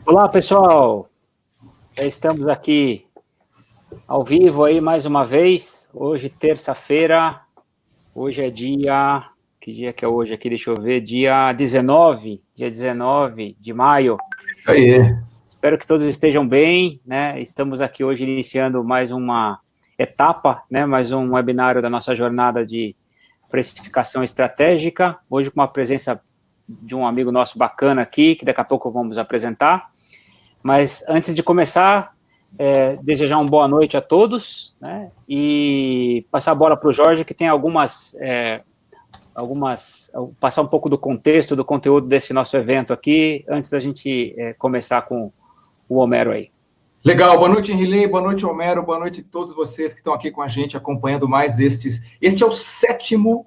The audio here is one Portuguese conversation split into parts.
Olá, pessoal. Já estamos aqui ao vivo aí mais uma vez. Hoje, terça-feira. Hoje é dia... Que dia que é hoje aqui? Deixa eu ver. Dia 19 de maio. Aí. Espero que todos estejam bem, né? Estamos aqui hoje iniciando mais uma etapa, né? Mais um webinário da nossa jornada de precificação estratégica. Hoje com a presença de um amigo nosso bacana aqui, que daqui a pouco vamos apresentar. Mas antes de começar, desejar uma boa noite a todos, né? E passar a bola para o Jorge, que tem passar um pouco do contexto, do conteúdo desse nosso evento aqui, antes da gente começar com o Homero aí. Legal, boa noite, Henrilei, boa noite, Homero, boa noite a todos vocês que estão aqui com a gente, acompanhando mais estes. Este é o sétimo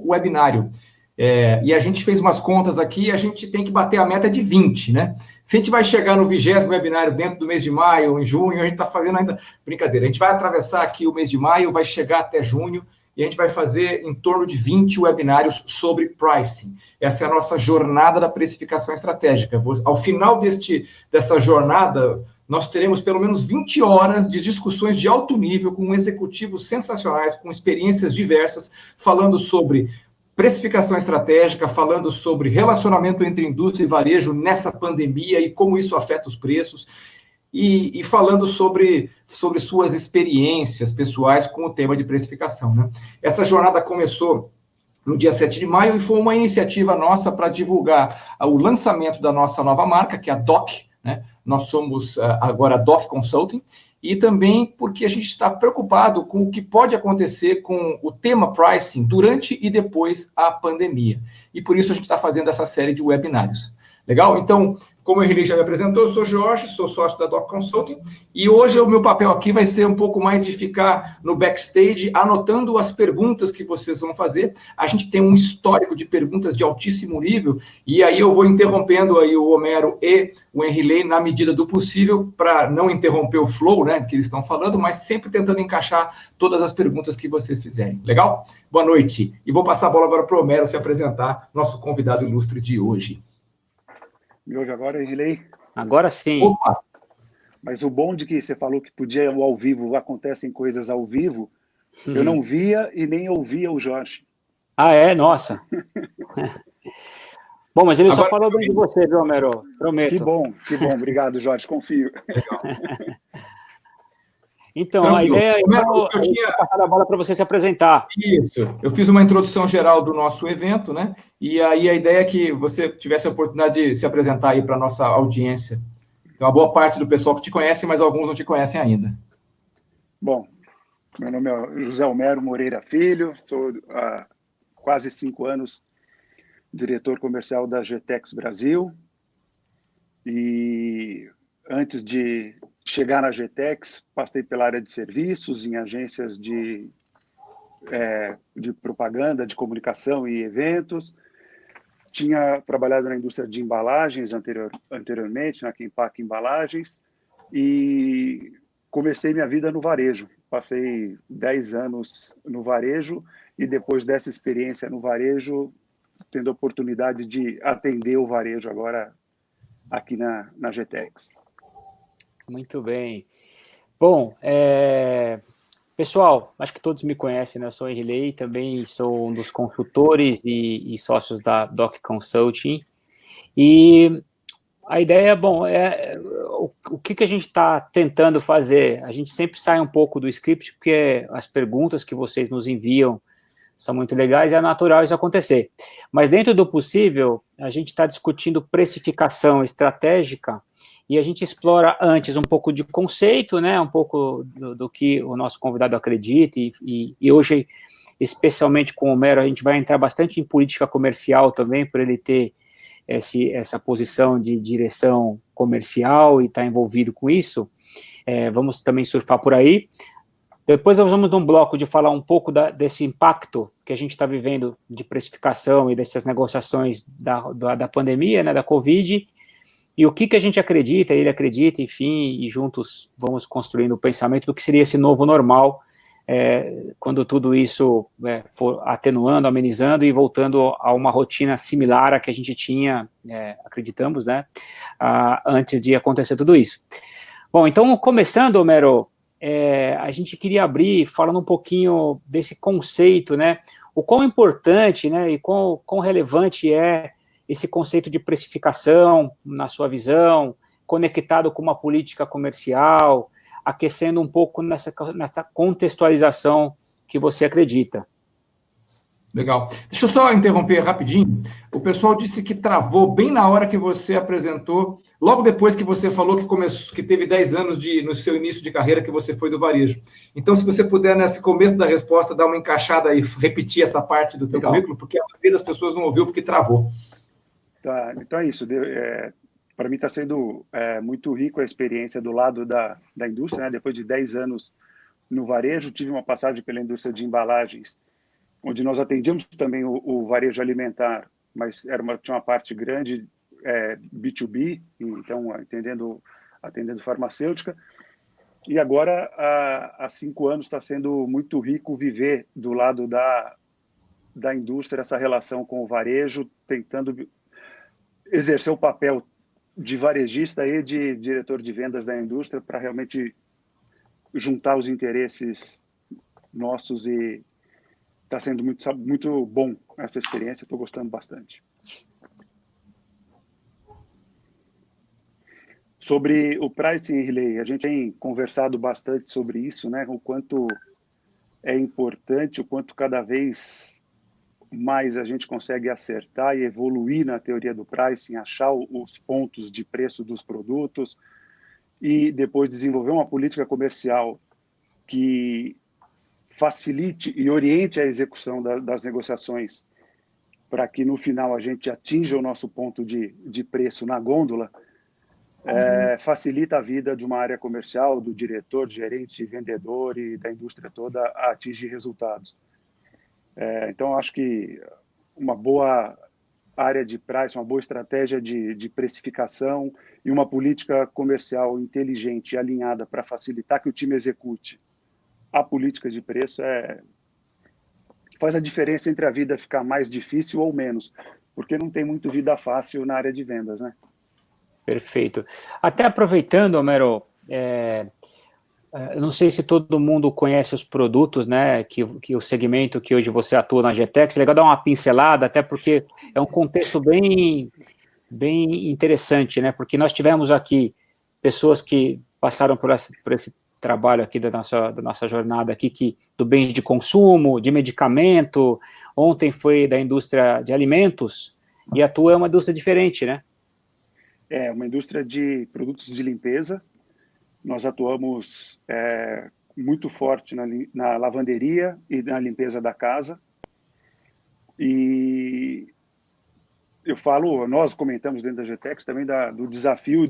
webinário. E a gente fez umas contas aqui, a gente tem que bater a meta de 20, né? Se a gente vai chegar no 20º webinário dentro do mês de maio, em junho, a gente está fazendo ainda... Brincadeira, a gente vai atravessar aqui o mês de maio, vai chegar até junho, e a gente vai fazer em torno de 20 webinários sobre pricing. Essa é a nossa jornada da precificação estratégica. Ao final dessa jornada, nós teremos pelo menos 20 horas de discussões de alto nível com executivos sensacionais, com experiências diversas, falando sobre precificação estratégica, falando sobre relacionamento entre indústria e varejo nessa pandemia e como isso afeta os preços, e falando sobre suas experiências pessoais com o tema de precificação, né? Essa jornada começou no dia 7 de maio e foi uma iniciativa nossa para divulgar o lançamento da nossa nova marca, que é a DOC, né? Nós somos agora a DOC Consulting, e também porque a gente está preocupado com o que pode acontecer com o tema pricing durante e depois a pandemia. E por isso a gente está fazendo essa série de webinários. Legal? Então, como o Henrique já me apresentou, eu sou Jorge, sou sócio da DOC Consulting, e hoje o meu papel aqui vai ser um pouco mais de ficar no backstage, anotando as perguntas que vocês vão fazer. A gente tem um histórico de perguntas de altíssimo nível, e aí eu vou interrompendo aí o Homero e o Henrilei na medida do possível, para não interromper o flow, né, que eles estão falando, mas sempre tentando encaixar todas as perguntas que vocês fizerem. Legal? Boa noite. E vou passar a bola agora para o Homero se apresentar, nosso convidado ilustre de hoje. Me ouve agora, Henrilei? Agora sim. Opa! Mas o bom de que você falou que podia o ao vivo, acontecem coisas ao vivo, eu não via e nem ouvia o Jorge. Ah, é? Nossa. Bom, mas ele Agora, só falou bem de você, viu, Homero? Prometo. Que bom. Obrigado, Jorge, confio. Então, a ideia é passar a bola para você se apresentar. Isso. Eu fiz uma introdução geral do nosso evento, né? E aí a ideia é que você tivesse a oportunidade de se apresentar aí para a nossa audiência. Tem uma boa parte do pessoal que te conhece, mas alguns não te conhecem ainda. Bom, meu nome é José Homero Moreira Filho, sou há quase 5 anos diretor comercial da GTEX Brasil. E antes de chegar na GTEX, passei pela área de serviços, em agências de propaganda, de comunicação e eventos. Tinha trabalhado na indústria de embalagens anteriormente, na Queimpac Embalagens, e comecei minha vida no varejo. Passei 10 anos no varejo e depois dessa experiência no varejo, tendo a oportunidade de atender o varejo agora aqui na GTEX. Muito bem. Bom, pessoal, acho que todos me conhecem, né? Eu sou o Henrilei, também sou um dos consultores e sócios da DOC Consulting. E a ideia, o que a gente está tentando fazer? A gente sempre sai um pouco do script, porque as perguntas que vocês nos enviam são muito legais e é natural isso acontecer. Mas dentro do possível, a gente está discutindo precificação estratégica e a gente explora antes um pouco de conceito, né, um pouco do que o nosso convidado acredita, e hoje, especialmente com o Homero, a gente vai entrar bastante em política comercial também, por ele ter essa posição de direção comercial e estar envolvido com isso. Vamos também surfar por aí. Depois nós vamos num bloco de falar um pouco desse impacto que a gente está vivendo de precificação e dessas negociações da pandemia, né, da Covid, e o que a gente acredita, ele acredita, enfim, e juntos vamos construindo o pensamento do que seria esse novo normal quando tudo isso for atenuando, amenizando e voltando a uma rotina similar à que a gente tinha, acreditamos, né, antes de acontecer tudo isso. Bom, então, começando, Homero, a gente queria abrir falando um pouquinho desse conceito, né, o quão importante, né, e quão relevante é esse conceito de precificação, na sua visão, conectado com uma política comercial, aquecendo um pouco nessa contextualização que você acredita. Legal. Deixa eu só interromper rapidinho. O pessoal disse que travou bem na hora que você apresentou, logo depois que você falou que começou, que teve 10 anos no seu início de carreira que você foi do varejo. Então, se você puder, nesse começo da resposta, dar uma encaixada e repetir essa parte do teu currículo, porque a maioria das pessoas não ouviu porque travou. Tá, então é isso. Para mim está sendo muito rico a experiência do lado da indústria, né? Depois de 10 anos no varejo, tive uma passagem pela indústria de embalagens, onde nós atendíamos também o varejo alimentar, mas tinha uma parte grande B2B, então atendendo farmacêutica. E agora, há 5 anos, está sendo muito rico viver do lado da indústria, essa relação com o varejo, tentando exercer o papel de varejista e de diretor de vendas da indústria para realmente juntar os interesses nossos, e está sendo muito bom essa experiência, estou gostando bastante. Sobre o pricing relay, a gente tem conversado bastante sobre isso, né? O quanto é importante, o quanto cada vez mais a gente consegue acertar e evoluir na teoria do pricing, achar os pontos de preço dos produtos e depois desenvolver uma política comercial que facilite e oriente a execução das negociações para que no final a gente atinja o nosso ponto de preço na gôndola, facilita a vida de uma área comercial, do diretor, gerente, vendedor e da indústria toda a atingir resultados. Então, acho que uma boa área de price, uma boa estratégia de precificação e uma política comercial inteligente e alinhada para facilitar que o time execute a política de preço faz a diferença entre a vida ficar mais difícil ou menos, porque não tem muito vida fácil na área de vendas, né? Perfeito. Até aproveitando, Homero, eu não sei se todo mundo conhece os produtos, né, que o segmento que hoje você atua na GTEX, é legal dar uma pincelada, até porque é um contexto bem interessante, né, porque nós tivemos aqui pessoas que passaram por esse trabalho aqui da nossa jornada aqui, do bens de consumo, de medicamento, ontem foi da indústria de alimentos, e a tua é uma indústria diferente, né? É uma indústria de produtos de limpeza. Nós atuamos muito forte na lavanderia e na limpeza da casa. E nós comentamos dentro da GTEX também do desafio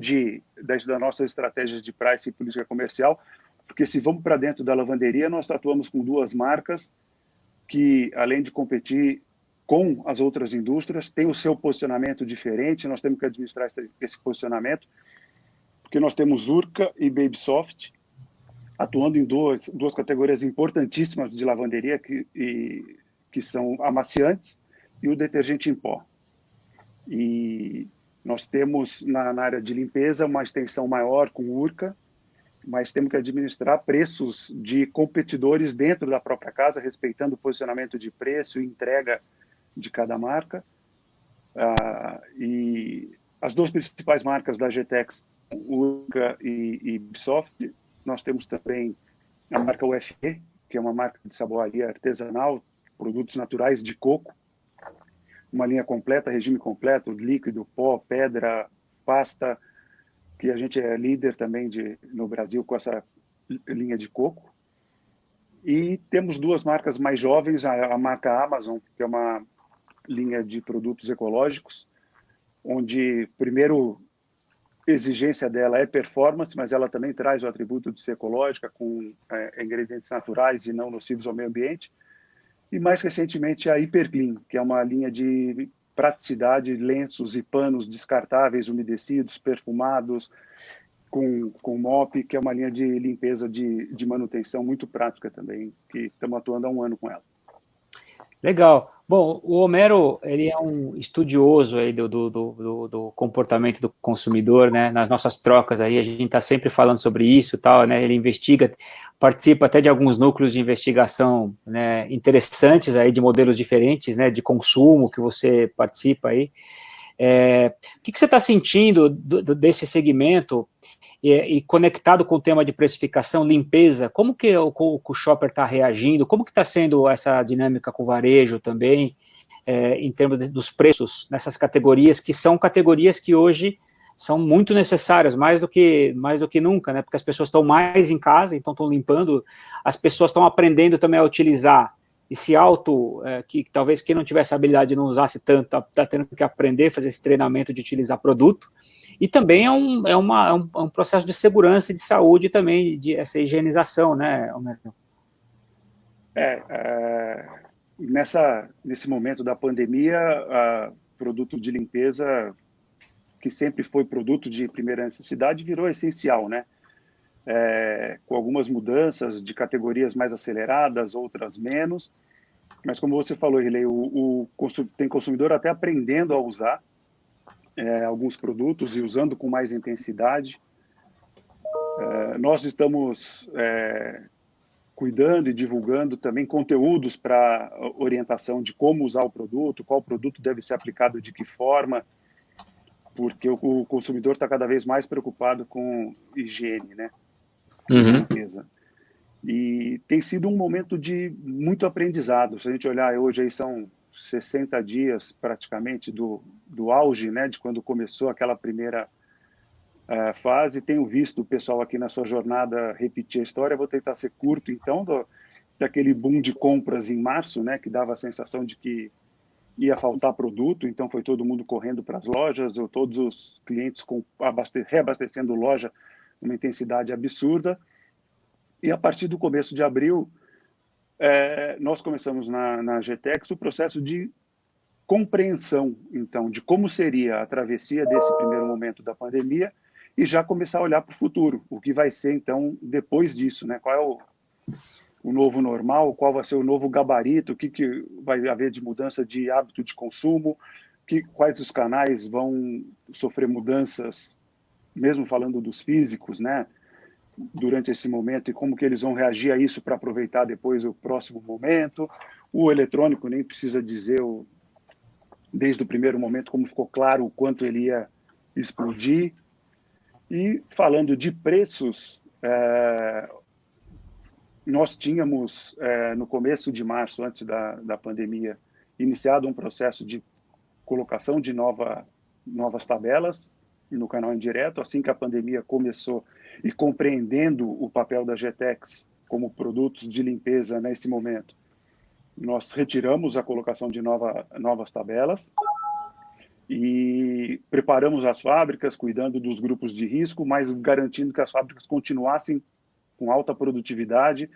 das nossas estratégias de price e política comercial, porque se vamos para dentro da lavanderia, nós atuamos com 2 marcas que, além de competir com as outras indústrias, têm o seu posicionamento diferente, nós temos que administrar esse posicionamento, porque nós temos Urca e Babysoft, atuando em duas categorias importantíssimas de lavanderia, que são amaciantes e o detergente em pó. E nós temos, na área de limpeza, uma extensão maior com Urca, mas temos que administrar preços de competidores dentro da própria casa, respeitando o posicionamento de preço e entrega de cada marca. E as 2 principais marcas da GTEX, Urca e Babysoft. Nós temos também a marca UFE, que é uma marca de saboaria artesanal, produtos naturais de coco, uma linha completa, regime completo, líquido, pó, pedra, pasta, que a gente é líder também no Brasil com essa linha de coco. E temos 2 marcas mais jovens, a marca Amazon, que é uma linha de produtos ecológicos, onde, primeiro, exigência dela é performance, mas ela também traz o atributo de ser ecológica, com ingredientes naturais e não nocivos ao meio ambiente. E, mais recentemente, a Hyperclean, que é uma linha de praticidade, lenços e panos descartáveis, umedecidos, perfumados, com MOP, que é uma linha de limpeza de manutenção muito prática também, que estamos atuando há um ano com ela. Legal. Bom, o Homero, ele é um estudioso aí do comportamento do consumidor, né? Nas nossas trocas aí, a gente está sempre falando sobre isso e tal, né? Ele investiga, participa até de alguns núcleos de investigação, né, interessantes aí, de modelos diferentes, né, de consumo que você participa aí. O que você está sentindo desse segmento e conectado com o tema de precificação, limpeza? Como que o shopper está reagindo? Como que está sendo essa dinâmica com o varejo também, em termos dos preços nessas categorias, que são categorias que hoje são muito necessárias, mais do que nunca, né? Porque as pessoas estão mais em casa, então estão limpando, as pessoas estão aprendendo também a utilizar esse que talvez quem não tivesse habilidade não usasse tanto, está tendo que aprender, fazer esse treinamento de utilizar produto, e também é um processo de segurança e de saúde também, de essa higienização, né, Homero? Nesse momento da pandemia, produto de limpeza, que sempre foi produto de primeira necessidade, virou essencial, né? Com algumas mudanças de categorias mais aceleradas, outras menos, mas como você falou, Riley, tem consumidor até aprendendo a usar alguns produtos e usando com mais intensidade. Nós estamos cuidando e divulgando também conteúdos para orientação de como usar o produto, qual produto deve ser aplicado de que forma, porque o consumidor está cada vez mais preocupado com higiene, né? Limpeza. E tem sido um momento de muito aprendizado. Se a gente olhar hoje, aí são 60 dias praticamente do auge, né, de quando começou aquela primeira fase. Tenho visto o pessoal aqui na sua jornada repetir a história. Vou tentar ser curto, então, daquele boom de compras em março, né, que dava a sensação de que ia faltar produto, então foi todo mundo correndo para as lojas, ou todos os clientes reabastecendo loja uma intensidade absurda. E a partir do começo de abril, nós começamos na GTEX o processo de compreensão, então, de como seria a travessia desse primeiro momento da pandemia e já começar a olhar para o futuro, o que vai ser, então, depois disso, né? Qual é o novo normal, qual vai ser o novo gabarito, o que vai haver de mudança de hábito de consumo, quais os canais vão sofrer mudanças, mesmo falando dos físicos, né? Durante esse momento e como que eles vão reagir a isso para aproveitar depois o próximo momento. O eletrônico nem precisa dizer desde o primeiro momento como ficou claro o quanto ele ia explodir. E falando de preços, nós tínhamos no começo de março, antes da pandemia, iniciado um processo de colocação de novas tabelas no canal indireto, assim que a pandemia começou, e compreendendo o papel da GTEX como produtos de limpeza nesse momento, nós retiramos a colocação de novas tabelas e preparamos as fábricas, cuidando dos grupos de risco, mas garantindo que as fábricas continuassem com alta produtividade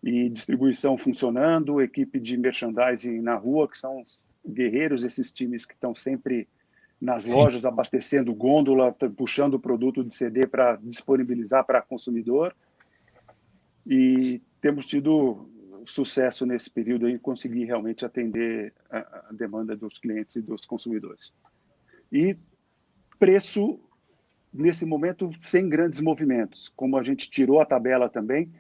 e distribuição funcionando, equipe de merchandising na rua, que são os guerreiros, esses times que estão sempre nas lojas, abastecendo gôndola, puxando o produto de CD para disponibilizar para consumidor. E temos tido sucesso nesse período em conseguir realmente atender a demanda dos clientes e dos consumidores. E preço, nesse momento, sem grandes movimentos. Como a gente tirou a tabela também,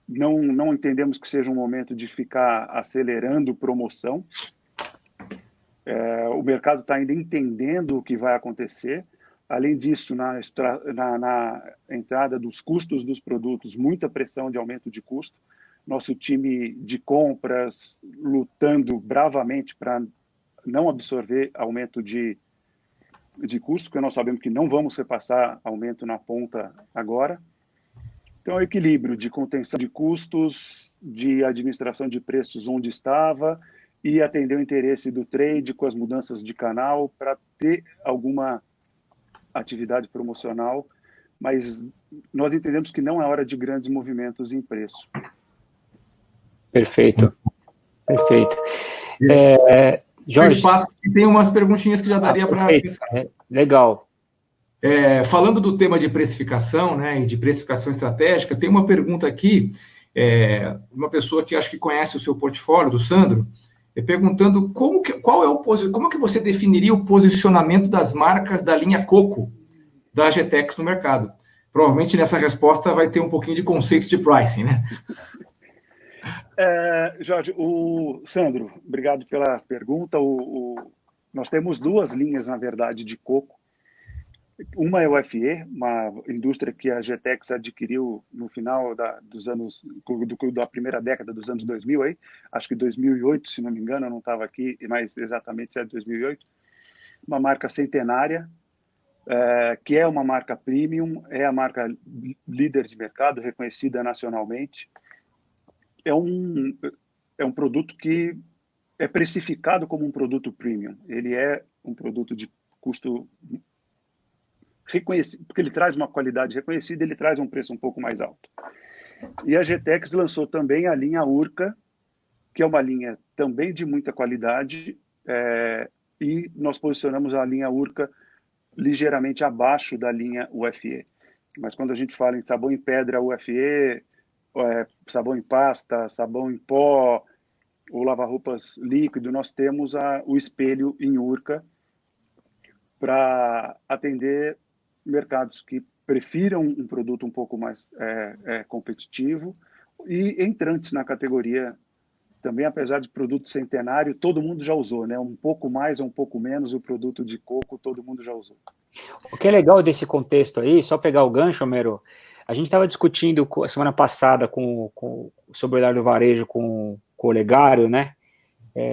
não entendemos que seja um momento de ficar acelerando promoção. O mercado está ainda entendendo o que vai acontecer. Além disso, na entrada dos custos dos produtos, muita pressão de aumento de custo. Nosso time de compras lutando bravamente para não absorver aumento de custo, porque nós sabemos que não vamos repassar aumento na ponta agora. Então, é o equilíbrio de contenção de custos, de administração de preços onde estava, e atender o interesse do trade com as mudanças de canal para ter alguma atividade promocional, mas nós entendemos que não é hora de grandes movimentos em preço. Perfeito. Jorge, espaço, tem umas perguntinhas que já daria para... Legal. Falando do tema de precificação, né, e de precificação estratégica, tem uma pergunta aqui, uma pessoa que acho que conhece o seu portfólio, do Sandro, perguntando como que você definiria o posicionamento das marcas da linha Coco da GTEX no mercado? Provavelmente nessa resposta vai ter um pouquinho de conceitos de pricing, né? Jorge, Sandro, obrigado pela pergunta. Nós temos duas linhas, na verdade, de coco. Uma é o FE, uma indústria que a GTEX adquiriu no final da primeira década dos anos 2000, aí, acho que 2008, se não me engano, eu não estava aqui, mas exatamente se é 2008. Uma marca centenária, que é uma marca premium, é a marca líder de mercado, reconhecida nacionalmente. É um produto que é precificado como um produto premium. Ele é um produto de custo reconhecido, porque ele traz uma qualidade reconhecida, ele traz um preço um pouco mais alto. E a GTEX lançou também a linha Urca, que é uma linha também de muita qualidade, e nós posicionamos a linha Urca ligeiramente abaixo da linha UFE. Mas quando a gente fala em sabão em pedra UFE, sabão em pasta, sabão em pó, ou lava-roupas líquido, nós temos o espelho em Urca para atender mercados que prefiram um produto um pouco mais competitivo e entrantes na categoria também, apesar de produto centenário, todo mundo já usou, né? Um pouco mais ou um pouco menos, o produto de coco todo mundo já usou. O que é legal desse contexto aí, só pegar o gancho, Homero, a gente estava discutindo semana passada sobre o olhar do varejo com o Olegário, né?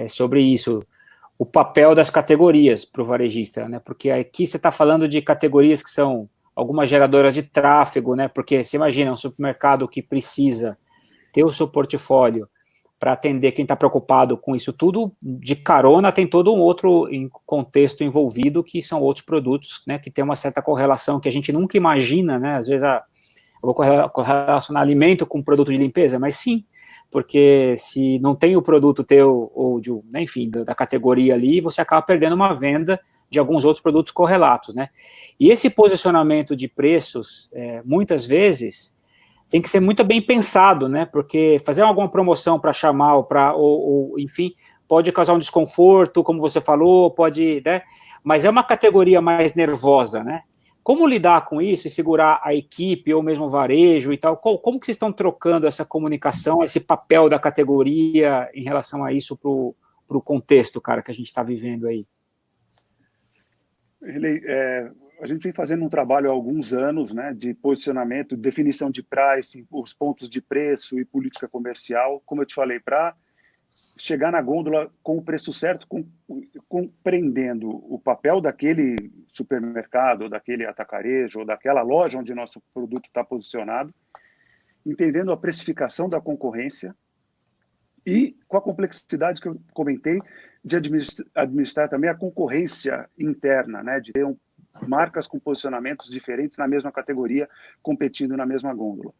Sobre isso, o papel das categorias para o varejista, né? Porque aqui você está falando de categorias que são algumas geradoras de tráfego, né? Porque você imagina um supermercado que precisa ter o seu portfólio para atender quem está preocupado com isso tudo, de carona tem todo um outro contexto envolvido, que são outros produtos, né, que tem uma certa correlação que a gente nunca imagina, né, às vezes eu vou correlacionar alimento com produto de limpeza, mas sim, porque se não tem o produto teu, ou enfim, da categoria ali, você acaba perdendo uma venda de alguns outros produtos correlatos, né, e esse posicionamento de preços, muitas vezes, tem que ser muito bem pensado, né? Porque fazer alguma promoção para chamar ou enfim, pode causar um desconforto, como você falou, pode, né? Mas é uma categoria mais nervosa, né? Como lidar com isso e segurar a equipe ou mesmo o varejo e tal? Como que vocês estão trocando essa comunicação, esse papel da categoria em relação a isso para o contexto, cara, que a gente está vivendo aí? A gente vem fazendo um trabalho há alguns anos, né, de posicionamento, definição de pricing, os pontos de preço e política comercial. Como eu te falei, para chegar na gôndola com o preço certo, compreendendo o papel daquele supermercado, ou daquele atacarejo, ou daquela loja onde nosso produto está posicionado, entendendo a precificação da concorrência e com a complexidade que eu comentei de administrar também a concorrência interna, né, de ter marcas com posicionamentos diferentes na mesma categoria, competindo na mesma gôndola.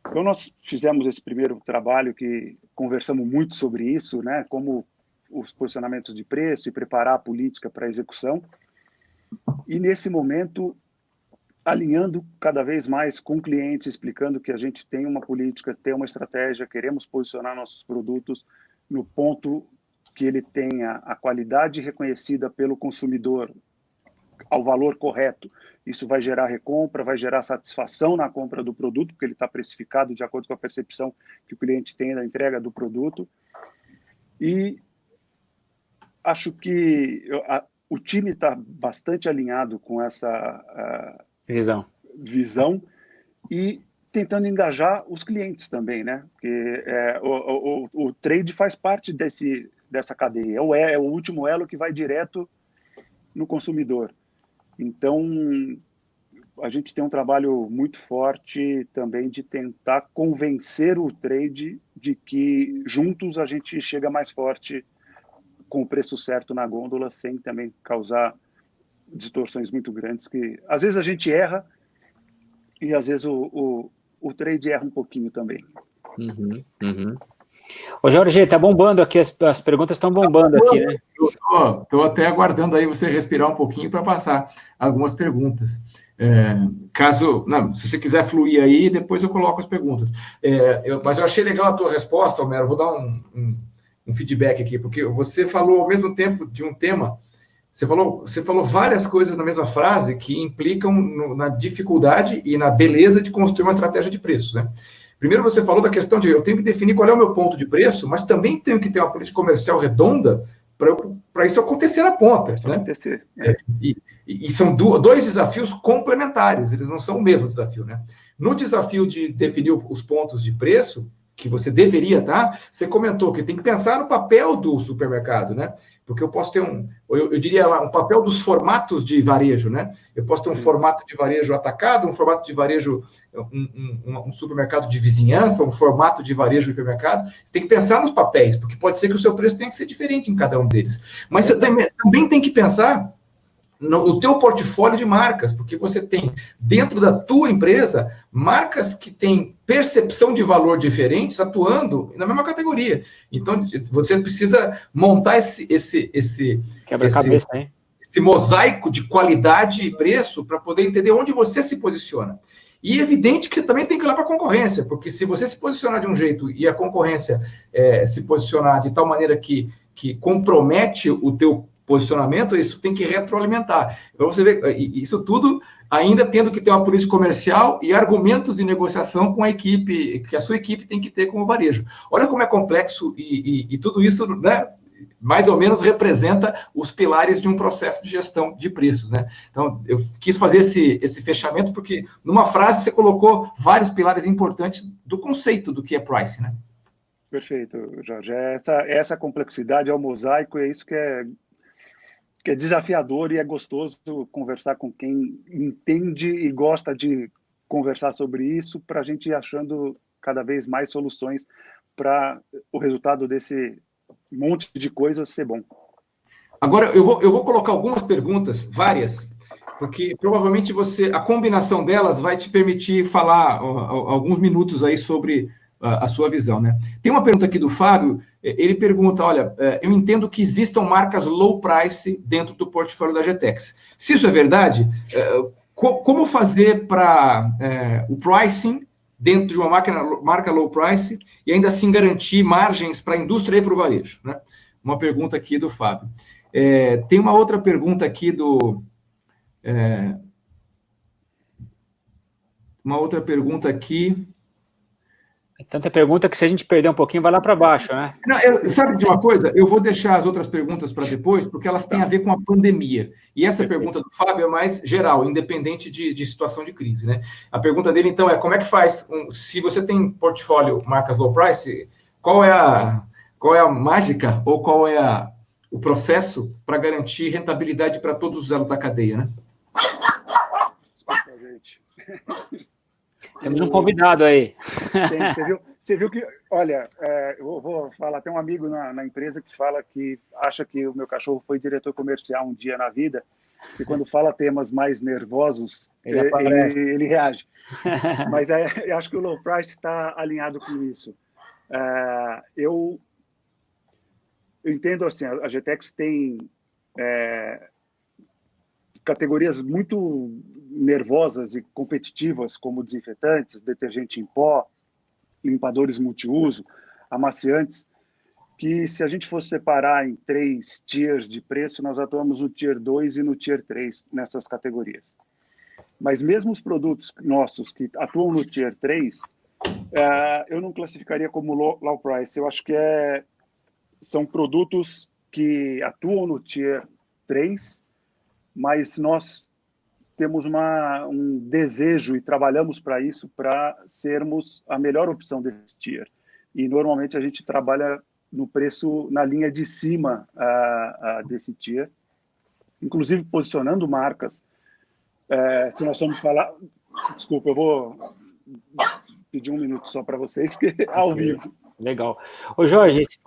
Então, nós fizemos esse primeiro trabalho que conversamos muito sobre isso, né, como os posicionamentos de preço e preparar a política para a execução. E, nesse momento, alinhando cada vez mais com o cliente, explicando que a gente tem uma política, tem uma estratégia, queremos posicionar nossos produtos no ponto que ele tenha a qualidade reconhecida pelo consumidor, ao valor correto. Isso vai gerar recompra, vai gerar satisfação na compra do produto, porque ele está precificado de acordo com a percepção que o cliente tem da entrega do produto. E acho que o time está bastante alinhado com essa visão e tentando engajar os clientes também, né? Porque o trade faz parte dessa cadeia, é o último elo que vai direto no consumidor. Então, a gente tem um trabalho muito forte também de tentar convencer o trade de que juntos a gente chega mais forte com o preço certo na gôndola, sem também causar distorções muito grandes, que às vezes a gente erra e às vezes o trade erra um pouquinho também. Ô Jorge, tá bombando aqui, as perguntas estão bombando aqui, né? Estou até aguardando aí você respirar um pouquinho para passar algumas perguntas. Se você quiser fluir aí, depois eu coloco as perguntas. Mas eu achei legal a tua resposta, Homero. Vou dar um feedback aqui, porque você falou ao mesmo tempo de um tema. Você falou várias coisas na mesma frase que implicam na dificuldade e na beleza de construir uma estratégia de preços, né? Primeiro, você falou da questão de eu tenho que definir qual é o meu ponto de preço, mas também tenho que ter uma política comercial redonda para isso acontecer na ponta, né? Acontecer. E são dois desafios complementares, eles não são o mesmo desafio, né? No desafio de definir os pontos de preço, que você deveria dar, você comentou que tem que pensar no papel do supermercado, né? Porque eu posso ter eu diria lá, um papel dos formatos de varejo, né? Eu posso ter um formato de varejo atacado, um formato de varejo, um supermercado de vizinhança, um formato de varejo de hipermercado. Você tem que pensar nos papéis, porque pode ser que o seu preço tenha que ser diferente em cada um deles. Mas você também tem que pensar no teu portfólio de marcas, porque você tem, dentro da tua empresa, marcas que têm percepção de valor diferentes atuando na mesma categoria. Então, você precisa montar esse quebra-cabeça, hein? Esse mosaico de qualidade e preço para poder entender onde você se posiciona. E é evidente que você também tem que olhar para a concorrência, porque se você se posicionar de um jeito e a concorrência se posicionar de tal maneira que compromete o teu posicionamento, isso tem que retroalimentar. Então, você vê, isso tudo ainda tendo que ter uma política comercial e argumentos de negociação com a equipe, que a sua equipe tem que ter com o varejo. Olha como é complexo e tudo isso, né, mais ou menos representa os pilares de um processo de gestão de preços, né? Então, eu quis fazer esse fechamento porque, numa frase, você colocou vários pilares importantes do conceito do que é pricing, né? Perfeito, Jorge. Essa complexidade é o mosaico, é isso que é desafiador e é gostoso conversar com quem entende e gosta de conversar sobre isso para a gente ir achando cada vez mais soluções para o resultado desse monte de coisas ser bom. Agora, eu vou colocar algumas perguntas, várias, porque provavelmente a combinação delas vai te permitir falar alguns minutos aí sobre a sua visão, né? Tem uma pergunta aqui do Fábio, ele pergunta, olha, eu entendo que existam marcas low price dentro do portfólio da GTEX. Se isso é verdade, como fazer para o pricing dentro de uma marca low price e ainda assim garantir margens para a indústria e para o varejo, né? Uma pergunta aqui do Fábio. Tem uma outra pergunta aqui uma outra pergunta aqui. Tanta pergunta que se a gente perder um pouquinho, vai lá para baixo, né? Não, sabe de uma coisa? Eu vou deixar as outras perguntas para depois, porque elas têm a ver com a pandemia. E essa pergunta do Fábio é mais geral, independente de situação de crise, né? A pergunta dele, então, é como é que faz, se você tem portfólio marcas low price, qual é a mágica ou qual é o processo para garantir rentabilidade para todos os elos da cadeia, né? Desculpa, gente. Temos um convidado aí. Você viu que, olha, eu vou falar, tem um amigo na empresa que fala que acha que o meu cachorro foi diretor comercial um dia na vida, e quando fala temas mais nervosos, ele reage. Mas eu acho que o low price está alinhado com isso. Eu entendo assim, a GTEX tem categorias muito nervosas e competitivas, como desinfetantes, detergente em pó, limpadores multiuso, amaciantes, que se a gente fosse separar em 3 tiers de preço, nós atuamos no tier 2 e no tier 3 nessas categorias. Mas mesmo os produtos nossos que atuam no tier 3, eu não classificaria como low price. Eu acho que são produtos que atuam no tier 3, mas nós temos um desejo e trabalhamos para isso, para sermos a melhor opção desse tier. E normalmente a gente trabalha no preço na linha de cima desse tier, inclusive posicionando marcas. Se nós vamos falar... Desculpa, eu vou pedir um minuto só para vocês, porque é ao vivo. Legal. Ô Jorge, esse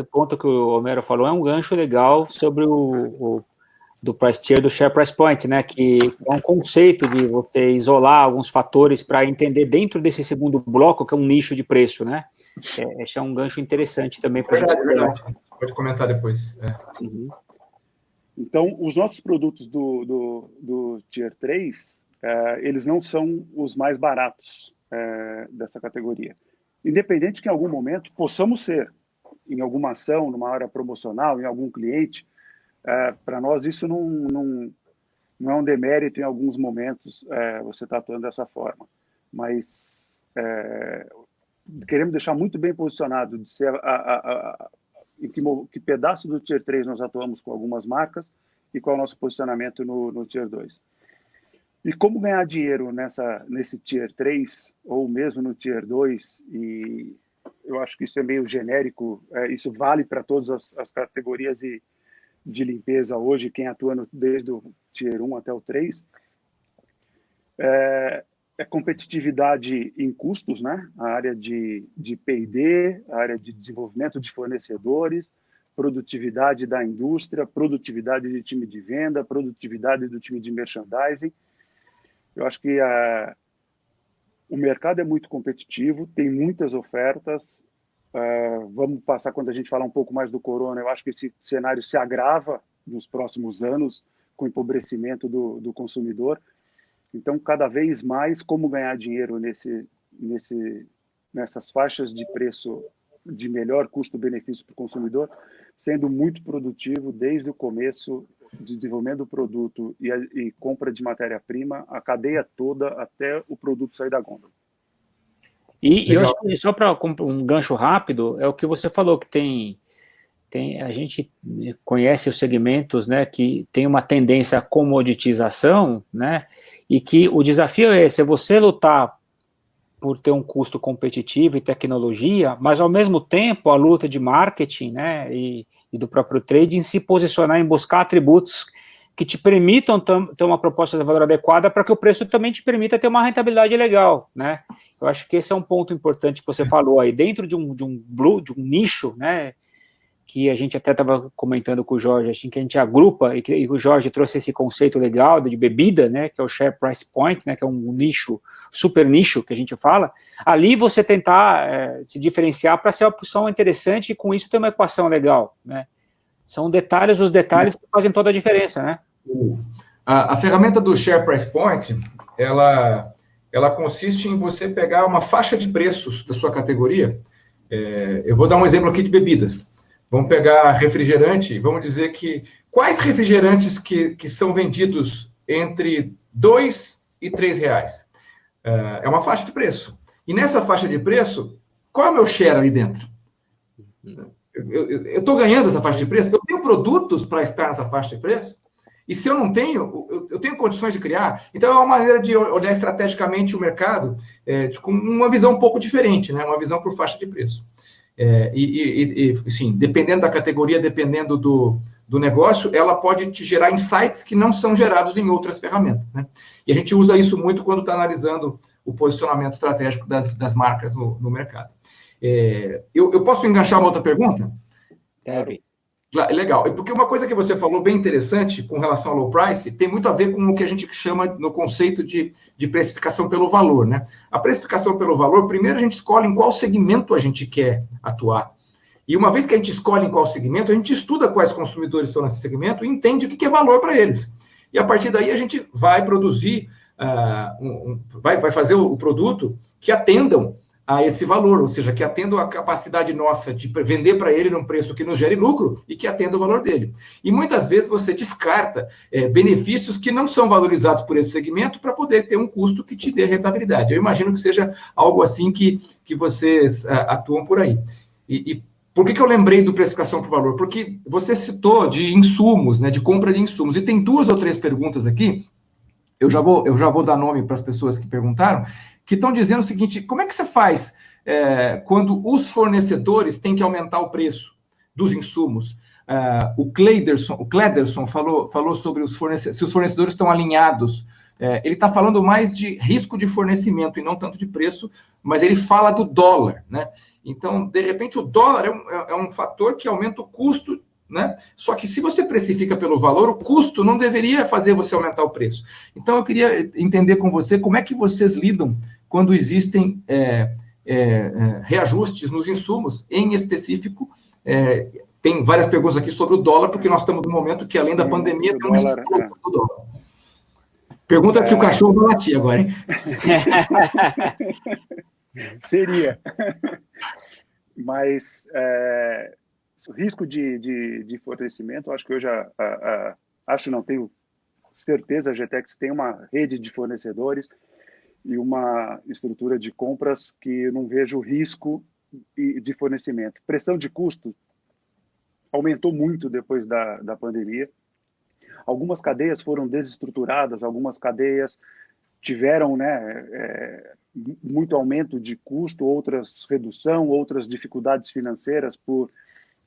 ponto que o Homero falou é um gancho legal sobre do price tier, do share price point, né, que é um conceito de você isolar alguns fatores para entender dentro desse segundo bloco, que é um nicho de preço, né? Esse é um gancho interessante também para a gente. Verdade. Pode comentar depois. Uhum. Então, os nossos produtos do Tier 3, eles não são os mais baratos dessa categoria. Independente que em algum momento possamos ser, em alguma ação, numa área promocional, em algum cliente, para nós isso não é um demérito em alguns momentos você está atuando dessa forma. Mas queremos deixar muito bem posicionado de ser em que pedaço do Tier 3 nós atuamos com algumas marcas e qual é o nosso posicionamento no Tier 2. E como ganhar dinheiro nesse Tier 3 ou mesmo no Tier 2, e eu acho que isso é meio genérico, isso vale para todas as categorias de limpeza hoje, quem atua desde o Tier 1 até o 3, é competitividade em custos, né? A área de P&D, a área de desenvolvimento de fornecedores, produtividade da indústria, produtividade de time de venda, produtividade do time de merchandising. Eu acho que o mercado é muito competitivo, tem muitas ofertas. Vamos passar, quando a gente falar um pouco mais do corona, eu acho que esse cenário se agrava nos próximos anos com o empobrecimento do consumidor. Então, cada vez mais, como ganhar dinheiro nessas faixas de preço de melhor custo-benefício para o consumidor, sendo muito produtivo desde o começo de desenvolvimento do produto e compra de matéria-prima, a cadeia toda até o produto sair da gôndola. E eu acho que só para um gancho rápido, é o que você falou, que a gente conhece os segmentos, né, que tem uma tendência à comoditização, né, e que o desafio é esse, é você lutar por ter um custo competitivo e tecnologia, mas ao mesmo tempo a luta de marketing, né, e do próprio trading se posicionar em buscar atributos que te permitam ter uma proposta de valor adequada para que o preço também te permita ter uma rentabilidade legal, né? Eu acho que esse é um ponto importante que você falou aí, dentro de um nicho, né, que a gente até estava comentando com o Jorge, assim, que a gente agrupa, e o Jorge trouxe esse conceito legal de bebida, né, que é o share price point, né, que é um nicho, super nicho que a gente fala, ali você tentar se diferenciar para ser uma opção interessante e com isso ter uma equação legal, né. São os detalhes que fazem toda a diferença, né. A ferramenta do share price point, ela consiste em você pegar uma faixa de preços da sua categoria. Eu vou dar um exemplo aqui de bebidas. Vamos pegar refrigerante, vamos dizer que quais refrigerantes que são vendidos entre 2 e 3 reais? É uma faixa de preço. E nessa faixa de preço, qual é o meu share ali dentro? Eu estou ganhando essa faixa de preço? Eu tenho produtos para estar nessa faixa de preço? E se eu não tenho, eu tenho condições de criar. Então, é uma maneira de olhar estrategicamente o mercado com uma visão um pouco diferente, né? Uma visão por faixa de preço. Sim, dependendo da categoria, dependendo do negócio, ela pode te gerar insights que não são gerados em outras ferramentas, né? E a gente usa isso muito quando está analisando o posicionamento estratégico das marcas no mercado. Eu posso enganchar uma outra pergunta? Deve. Legal, porque uma coisa que você falou bem interessante com relação ao low price tem muito a ver com o que a gente chama no conceito de precificação pelo valor, né? A precificação pelo valor, primeiro a gente escolhe em qual segmento a gente quer atuar. E uma vez que a gente escolhe em qual segmento, a gente estuda quais consumidores estão nesse segmento e entende o que é valor para eles. E a partir daí a gente vai produzir, vai fazer o produto que atendam a esse valor, ou seja, que atendam a capacidade nossa de vender para ele num preço que nos gere lucro e que atenda o valor dele. E muitas vezes você descarta benefícios que não são valorizados por esse segmento para poder ter um custo que te dê rentabilidade. Eu imagino que seja algo assim que vocês atuam por aí. E por que eu lembrei do precificação por valor? Porque você citou de insumos, né, de compra de insumos, e tem 2 ou 3 perguntas aqui, eu já vou dar nome para as pessoas que perguntaram, que estão dizendo o seguinte: como é que você faz quando os fornecedores têm que aumentar o preço dos insumos? O Klederson falou sobre se os fornecedores estão alinhados. Ele está falando mais de risco de fornecimento e não tanto de preço, mas ele fala do dólar, né? Então, de repente, o dólar é um fator que aumenta o custo né? Só que se você precifica pelo valor, o custo não deveria fazer você aumentar o preço. Então, eu queria entender com você como é que vocês lidam quando existem reajustes nos insumos, em específico. Tem várias perguntas aqui sobre o dólar, porque nós estamos num momento que, além da pandemia, tem uma explosão do dólar. Pergunta que o cachorro vai latir agora, hein? Seria. Mas o risco de fornecimento, acho que eu já não tenho certeza, a GTEx tem uma rede de fornecedores e uma estrutura de compras que eu não vejo risco de fornecimento. Pressão de custo aumentou muito depois da pandemia. Algumas cadeias foram desestruturadas, algumas cadeias tiveram muito aumento de custo, outras redução, outras dificuldades financeiras por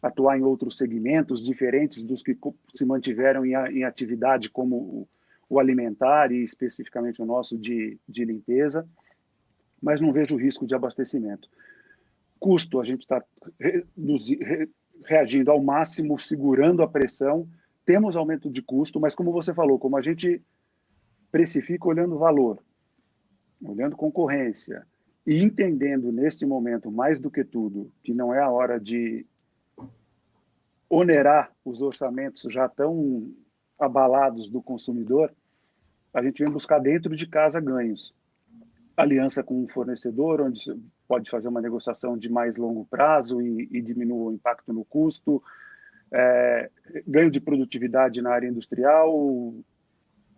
atuar em outros segmentos diferentes dos que se mantiveram em atividade, como o alimentar e especificamente o nosso de limpeza, mas não vejo risco de abastecimento. Custo, a gente está reagindo ao máximo, segurando a pressão. Temos aumento de custo, mas como você falou, como a gente precifica olhando valor, olhando concorrência e entendendo neste momento, mais do que tudo, que não é a hora de onerar os orçamentos já tão abalados do consumidor, a gente vem buscar dentro de casa ganhos. Aliança com um fornecedor, onde você pode fazer uma negociação de mais longo prazo e diminuir o impacto no custo, ganho de produtividade na área industrial,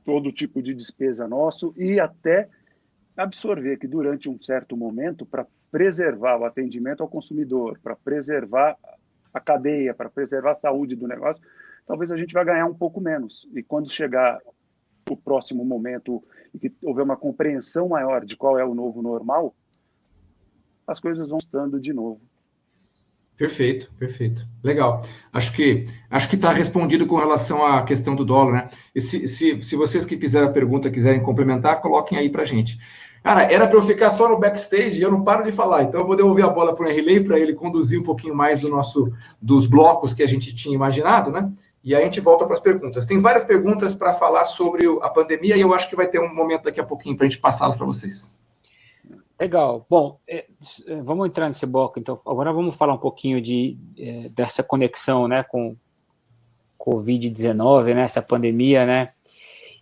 todo tipo de despesa nosso, e até absorver que durante um certo momento, para preservar o atendimento ao consumidor, para preservar a cadeia, para preservar a saúde do negócio, talvez a gente vai ganhar um pouco menos. E quando chegar o próximo momento e que houver uma compreensão maior de qual é o novo normal, as coisas vão estando de novo. Perfeito, perfeito. Legal. Acho que está respondido com relação à questão do dólar, né? E se vocês que fizeram a pergunta quiserem complementar, coloquem aí para a gente. Cara, era para eu ficar só no backstage e eu não paro de falar, então eu vou devolver a bola para o Henrilei para ele conduzir um pouquinho mais dos blocos que a gente tinha imaginado, né? E aí a gente volta para as perguntas. Tem várias perguntas para falar sobre a pandemia e eu acho que vai ter um momento daqui a pouquinho para a gente passá-las para vocês. Legal. Bom, vamos entrar nesse bloco, então. Agora vamos falar um pouquinho dessa conexão, né, com Covid-19, né, essa pandemia, né,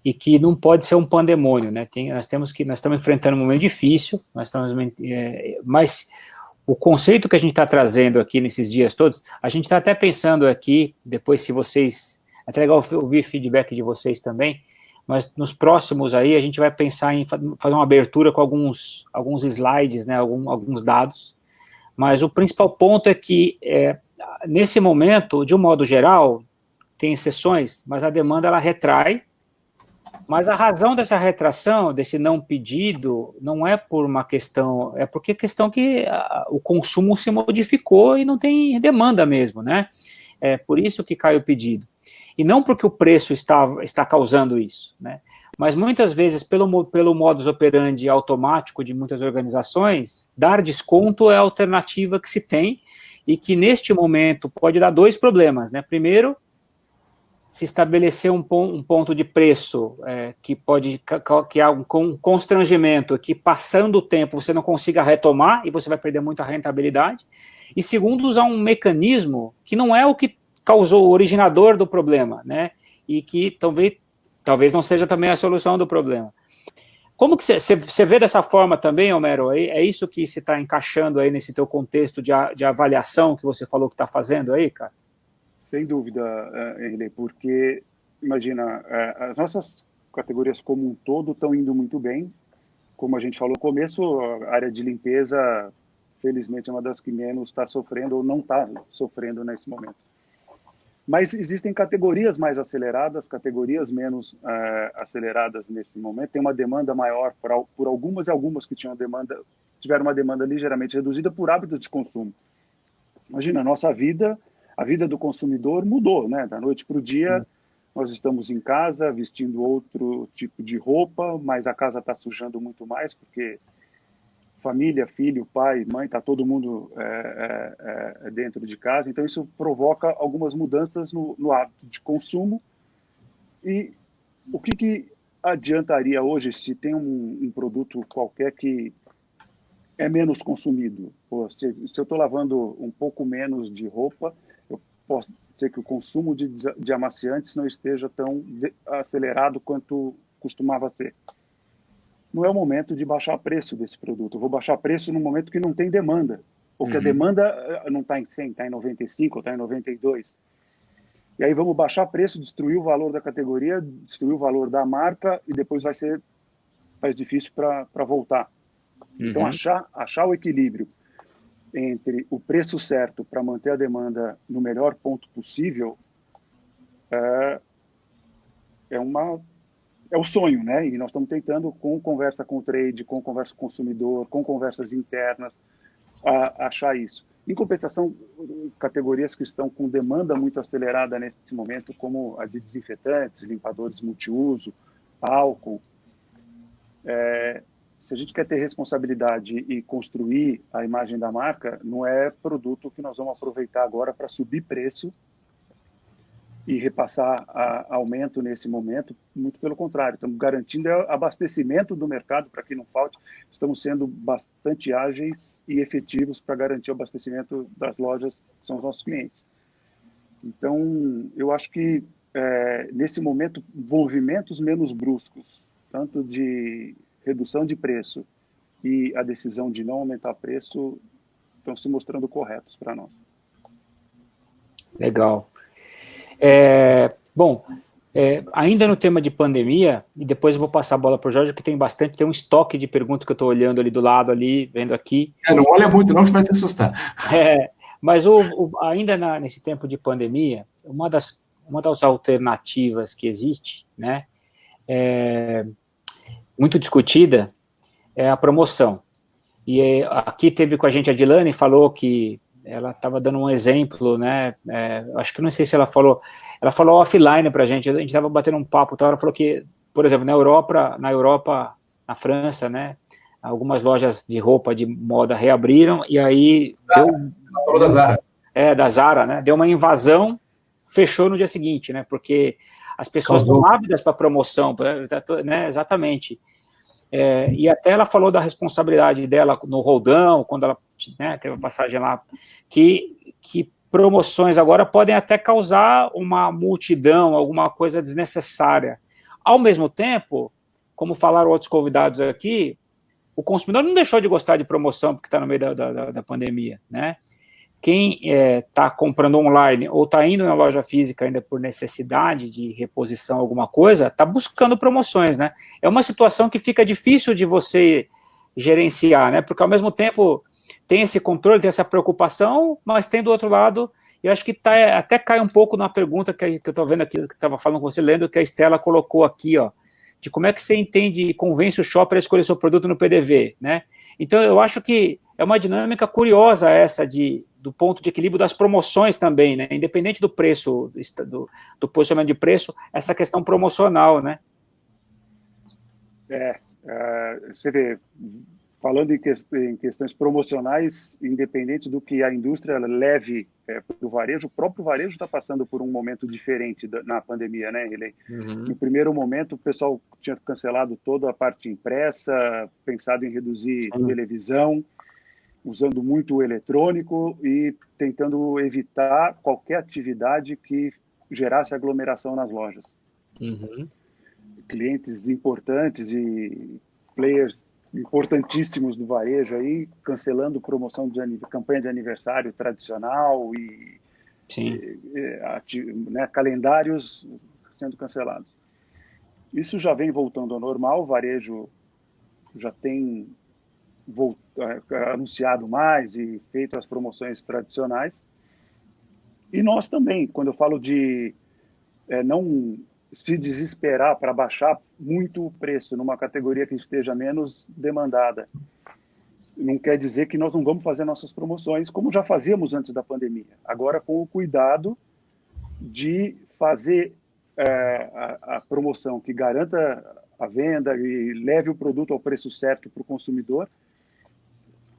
e que não pode ser um pandemônio, né, nós estamos enfrentando um momento difícil, mas o conceito que a gente está trazendo aqui nesses dias todos, a gente está até pensando aqui, depois se vocês, até legal ouvir feedback de vocês também, mas nos próximos aí a gente vai pensar em fazer uma abertura com alguns slides, né, alguns dados, mas o principal ponto é que nesse momento, de um modo geral, tem exceções, mas a demanda ela retrai, mas a razão dessa retração, desse não pedido, não é por uma questão, é porque a questão que o consumo se modificou e não tem demanda mesmo, né? É por isso que cai o pedido. E não porque o preço está causando isso, né? Mas muitas vezes, pelo modus operandi automático de muitas organizações, dar desconto é a alternativa que se tem e que neste momento pode dar dois problemas, né? Primeiro, se estabelecer um ponto de preço que pode criar um constrangimento que passando o tempo você não consiga retomar e você vai perder muita rentabilidade. E segundo, usar um mecanismo que não é o que causou o originador do problema, né? E que talvez não seja também a solução do problema. Como que você vê dessa forma também, Homero? É isso que você está encaixando aí nesse teu contexto de avaliação que você falou que está fazendo aí, cara? Sem dúvida, Henrique, porque, imagina, as nossas categorias como um todo estão indo muito bem. Como a gente falou no começo, a área de limpeza, felizmente, é uma das que menos está sofrendo ou não está sofrendo nesse momento. Mas existem categorias mais aceleradas, categorias menos aceleradas nesse momento. Tem uma demanda maior por algumas e algumas que tiveram uma demanda ligeiramente reduzida por hábitos de consumo. Imagina, a vida do consumidor mudou, né? Da noite para o dia, nós estamos em casa vestindo outro tipo de roupa, mas a casa está sujando muito mais porque família, filho, pai, mãe, está todo mundo dentro de casa, então isso provoca algumas mudanças no hábito de consumo. E o que adiantaria hoje se tem um produto qualquer que é menos consumido? Pô, se eu estou lavando um pouco menos de roupa, eu posso dizer que o consumo de amaciantes não esteja tão acelerado quanto costumava ser. Não é o momento de baixar preço desse produto. Eu vou baixar preço no momento que não tem demanda, ou que a demanda não está em 100, está em 95, ou está em 92. E aí vamos baixar preço, destruir o valor da categoria, destruir o valor da marca, e depois vai ser mais difícil para voltar. Então, achar o equilíbrio entre o preço certo para manter a demanda no melhor ponto possível é o sonho, né? E nós estamos tentando, com conversa com o trade, com conversa com o consumidor, com conversas internas, achar isso. Em compensação, categorias que estão com demanda muito acelerada nesse momento, como a de desinfetantes, limpadores multiuso, álcool. Se a gente quer ter responsabilidade e construir a imagem da marca, não é produto que nós vamos aproveitar agora para subir preço e repassar aumento nesse momento, muito pelo contrário, estamos garantindo abastecimento do mercado para que não falte, estamos sendo bastante ágeis e efetivos para garantir o abastecimento das lojas que são os nossos clientes. Então, eu acho que, nesse momento, movimentos menos bruscos, tanto de redução de preço e a decisão de não aumentar preço, estão se mostrando corretos para nós. Legal. Bom, ainda no tema de pandemia, e depois eu vou passar a bola para o Jorge, que tem um estoque de perguntas que eu estou olhando ali do lado, ali, vendo aqui. Não olha muito não, que você vai se assustar. Mas ainda nesse tempo de pandemia, uma das alternativas que existe, né, muito discutida, é a promoção. E aqui teve com a gente a Dilane, falou que ela estava dando um exemplo, né? Acho que não sei se ela falou offline para a gente estava batendo um papo, ela falou que, por exemplo, na Europa, na França, né? Algumas lojas de roupa de moda reabriram e aí falou da Zara. Da Zara, né? Deu uma invasão, fechou no dia seguinte, né? Porque as pessoas estão ávidas para promoção, né? Exatamente. E até ela falou da responsabilidade dela no Roldão, quando ela, né, teve uma passagem lá, que promoções agora podem até causar uma multidão, alguma coisa desnecessária. Ao mesmo tempo, como falaram outros convidados aqui, o consumidor não deixou de gostar de promoção porque está no meio da pandemia, né? Quem está comprando online ou está indo na loja física ainda por necessidade de reposição alguma coisa, está buscando promoções, né? É uma situação que fica difícil de você gerenciar, né? Porque ao mesmo tempo tem esse controle, tem essa preocupação, mas tem do outro lado, eu acho que até cai um pouco na pergunta que eu estou vendo aqui, que estava falando com você, lendo, que a Estela colocou aqui, ó, de como é que você entende e convence o shopper a escolher seu produto no PDV, né? Então, eu acho que é uma dinâmica curiosa essa do ponto de equilíbrio das promoções também, né? Independente do preço, do posicionamento de preço, essa questão promocional, né? Você vê, falando em questões promocionais, independente do que a indústria leve para o varejo, o próprio varejo está passando por um momento diferente na pandemia, né, Riley? No primeiro momento, o pessoal tinha cancelado toda a parte impressa, pensado em reduzir televisão, usando muito o eletrônico e tentando evitar qualquer atividade que gerasse aglomeração nas lojas. Clientes importantes e players importantíssimos do varejo aí cancelando promoção de campanha de aniversário tradicional e né, calendários sendo cancelados. Isso já vem voltando ao normal, o varejo já tem anunciado mais e feito as promoções tradicionais. E nós também, quando eu falo de não se desesperar para baixar muito o preço numa categoria que esteja menos demandada, não quer dizer que nós não vamos fazer nossas promoções como já fazíamos antes da pandemia. Agora, com o cuidado de fazer a promoção que garanta a venda e leve o produto ao preço certo para o consumidor,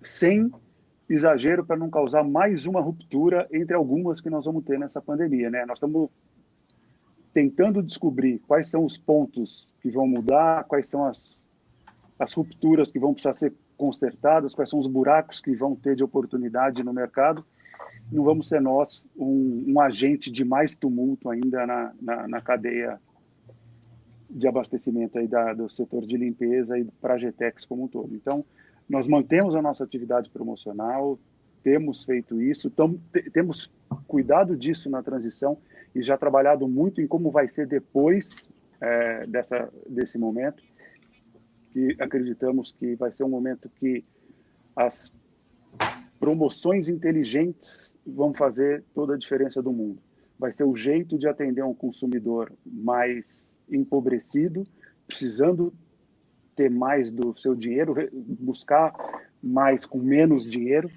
sem exagero, para não causar mais uma ruptura entre algumas que nós vamos ter nessa pandemia, né? Nós estamos tentando descobrir quais são os pontos que vão mudar, quais são as rupturas que vão precisar ser consertadas, quais são os buracos que vão ter de oportunidade no mercado. Não vamos ser nós um agente de mais tumulto ainda na cadeia de abastecimento aí do setor de limpeza e para a GTEX como um todo. Então, nós mantemos a nossa atividade promocional, temos feito isso, temos cuidado disso na transição e já trabalhado muito em como vai ser depois desse momento, que acreditamos que vai ser um momento que as promoções inteligentes vão fazer toda a diferença do mundo. Vai ser o jeito de atender um consumidor mais empobrecido, precisando ter mais do seu dinheiro, buscar mais com menos dinheiro,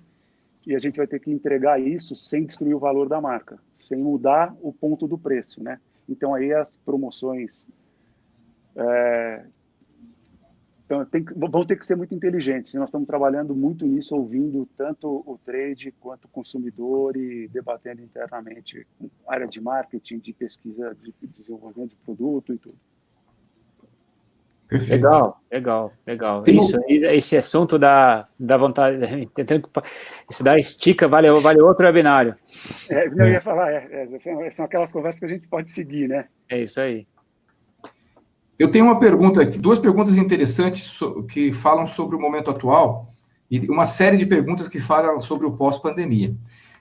e a gente vai ter que entregar isso sem destruir o valor da marca, sem mudar o ponto do preço, né? Então aí as promoções vão ter que ser muito inteligentes. Nós estamos trabalhando muito nisso, ouvindo tanto o trade quanto o consumidor e debatendo internamente com a área de marketing, de pesquisa, de desenvolvimento de produto e tudo. Perfeito. Legal. Esse assunto dá vontade, tentando, isso dá estica, vale outro webinário. Eu ia falar, são aquelas conversas que a gente pode seguir, né? É isso aí. Eu tenho uma pergunta aqui, duas perguntas interessantes que falam sobre o momento atual e uma série de perguntas que falam sobre o pós-pandemia.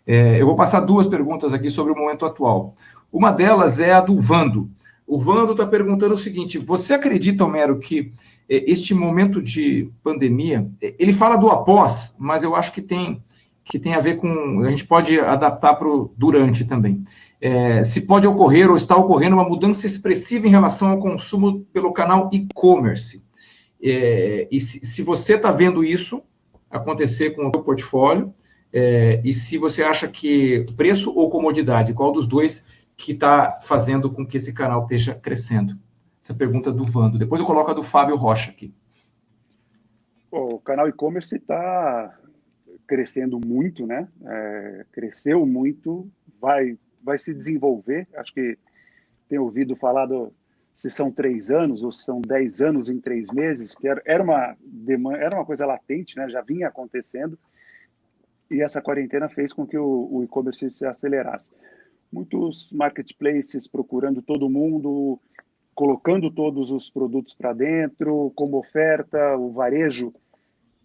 Eu vou passar duas perguntas aqui sobre o momento atual. Uma delas é a do Vando. O Vando está perguntando o seguinte: você acredita, Homero, que este momento de pandemia, ele fala do após, mas eu acho que tem a ver com, a gente pode adaptar para o durante também. Se pode ocorrer ou está ocorrendo uma mudança expressiva em relação ao consumo pelo canal e-commerce. E se você está vendo isso acontecer com o seu portfólio, e se você acha que preço ou comodidade, qual dos dois que está fazendo com que esse canal esteja crescendo? Essa pergunta do Vando. Depois eu coloco a do Fábio Rocha aqui. O canal e-commerce está crescendo muito, né? Cresceu muito, vai se desenvolver. Acho que tenho ouvido falar se são 3 anos ou se são 10 anos em 3 meses, que era uma coisa latente, né? Já vinha acontecendo, e essa quarentena fez com que o e-commerce se acelerasse. Muitos marketplaces procurando todo mundo, colocando todos os produtos para dentro, como oferta, o varejo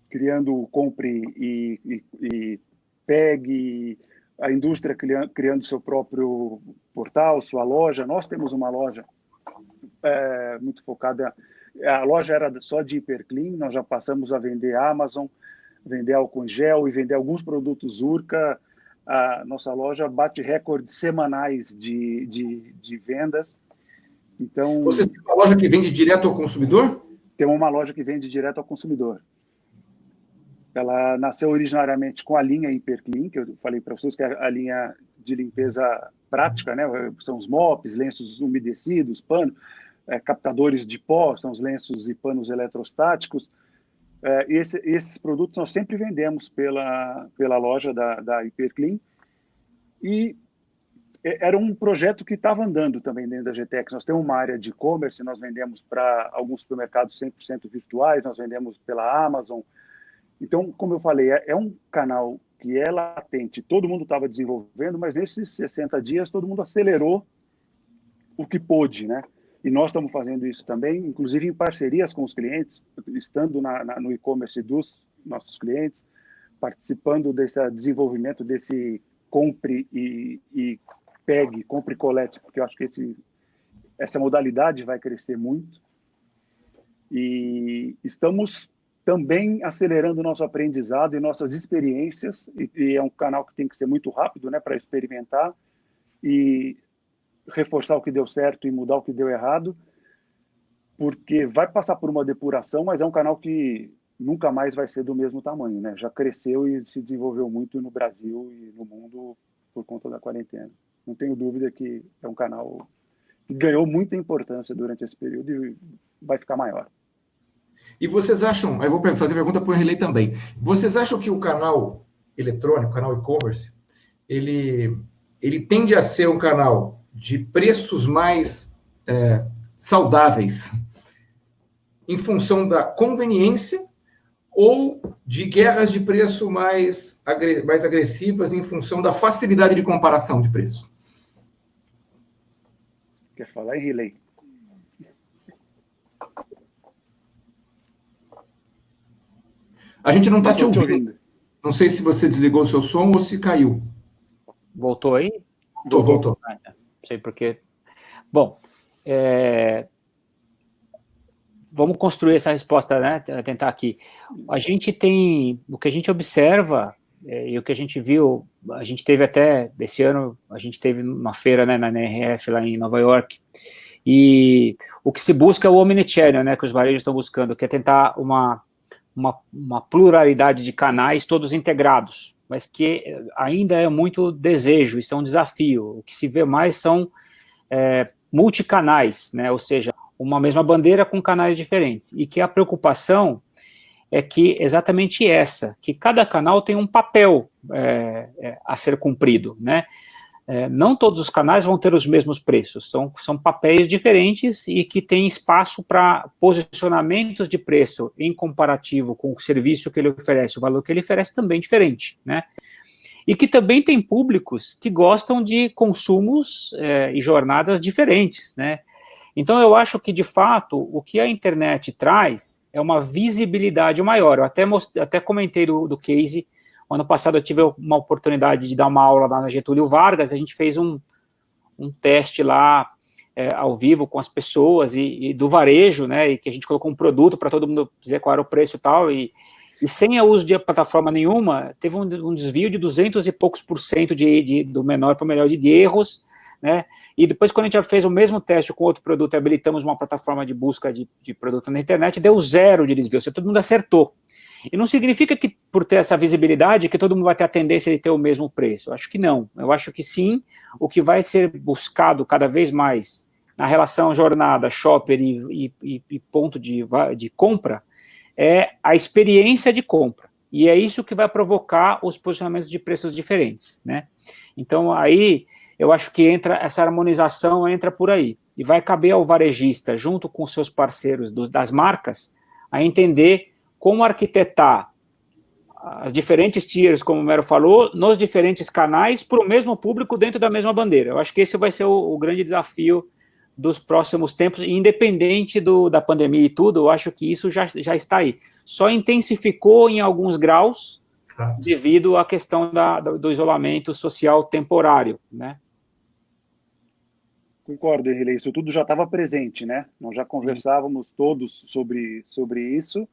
criando o compre e pegue, a indústria criando seu próprio portal, sua loja. Nós temos uma loja muito focada, a loja era só de Hiperclean, nós já passamos a vender Amazon, vender álcool em gel e vender alguns produtos Urca. A nossa loja bate recordes semanais de vendas. Então, você tem uma loja que vende direto ao consumidor? Tem uma loja que vende direto ao consumidor. Ela nasceu originariamente com a linha Hiperclean, que eu falei para vocês que é a linha de limpeza prática, né? São os mops, lenços umedecidos, pano, captadores de pó, são os lenços e panos eletrostáticos. Esses produtos nós sempre vendemos pela loja da Hiperclean, e era um projeto que estava andando também dentro da GTEX. Nós temos uma área de e-commerce, nós vendemos para alguns supermercados 100% virtuais, nós vendemos pela Amazon. Então, como eu falei, é um canal que é latente, todo mundo estava desenvolvendo, mas nesses 60 dias todo mundo acelerou o que pôde, né? E nós estamos fazendo isso também, inclusive em parcerias com os clientes, estando no e-commerce dos nossos clientes, participando desse desenvolvimento desse compre e pegue, compre e colete, porque eu acho que essa modalidade vai crescer muito. E estamos também acelerando o nosso aprendizado e nossas experiências, e é um canal que tem que ser muito rápido, né, para experimentar e reforçar o que deu certo e mudar o que deu errado, porque vai passar por uma depuração, mas é um canal que nunca mais vai ser do mesmo tamanho, né? Já cresceu e se desenvolveu muito no Brasil e no mundo por conta da quarentena. Não tenho dúvida que é um canal que ganhou muita importância durante esse período e vai ficar maior. E vocês acham, eu vou fazer pergunta para o Henley também, vocês acham que o canal eletrônico, o canal e-commerce, ele tende a ser um canal de preços mais saudáveis em função da conveniência ou de guerras de preço mais agressivas em função da facilidade de comparação de preço? Quer falar, Henley? A gente não está te ouvindo. Não sei se você desligou o seu som ou se caiu. Voltou aí? Voltou. Não sei por quê. Bom, vamos construir essa resposta, né? Tentar aqui. A gente tem, o que a gente observa, e o que a gente viu, a gente teve até, esse ano, a gente teve uma feira, né, na NRF, lá em Nova York, e o que se busca é o omnichannel, né, que os varejos estão buscando, que é tentar uma pluralidade de canais, todos integrados, mas que ainda é muito desejo, isso é um desafio. O que se vê mais são multicanais, né, ou seja, uma mesma bandeira com canais diferentes, e que a preocupação é que exatamente essa, que cada canal tem um papel a ser cumprido, né? Não todos os canais vão ter os mesmos preços, são papéis diferentes e que tem espaço para posicionamentos de preço em comparativo com o serviço que ele oferece, o valor que ele oferece também diferente, né? E que também tem públicos que gostam de consumos e jornadas diferentes, né? Então, eu acho que, de fato, o que a internet traz é uma visibilidade maior. Eu até comentei do case. Ano passado eu tive uma oportunidade de dar uma aula lá na Getúlio Vargas, a gente fez um teste lá ao vivo com as pessoas e do varejo, né, e que a gente colocou um produto para todo mundo dizer qual era o preço e tal, e sem o uso de plataforma nenhuma, teve um desvio de 200 e poucos % do menor para o melhor de erros, né, e depois quando a gente já fez o mesmo teste com outro produto, habilitamos uma plataforma de busca de produto na internet, deu 0 de desvio, todo mundo acertou. E não significa que, por ter essa visibilidade, que todo mundo vai ter a tendência de ter o mesmo preço. Eu acho que não. Eu acho que sim, o que vai ser buscado cada vez mais na relação jornada, shopper e ponto de compra é a experiência de compra. E é isso que vai provocar os posicionamentos de preços diferentes, né? Então, aí, eu acho que essa harmonização entra por aí. E vai caber ao varejista, junto com seus parceiros das marcas, a entender como arquitetar as diferentes tiers, como o Mero falou, nos diferentes canais, para o mesmo público dentro da mesma bandeira. Eu acho que esse vai ser o grande desafio dos próximos tempos, independente da pandemia e tudo, eu acho que isso já está aí. Só intensificou em alguns graus, devido à questão do isolamento social temporário, né? Concordo, Henley, isso tudo já estava presente, né? Nós já conversávamos todos sobre isso,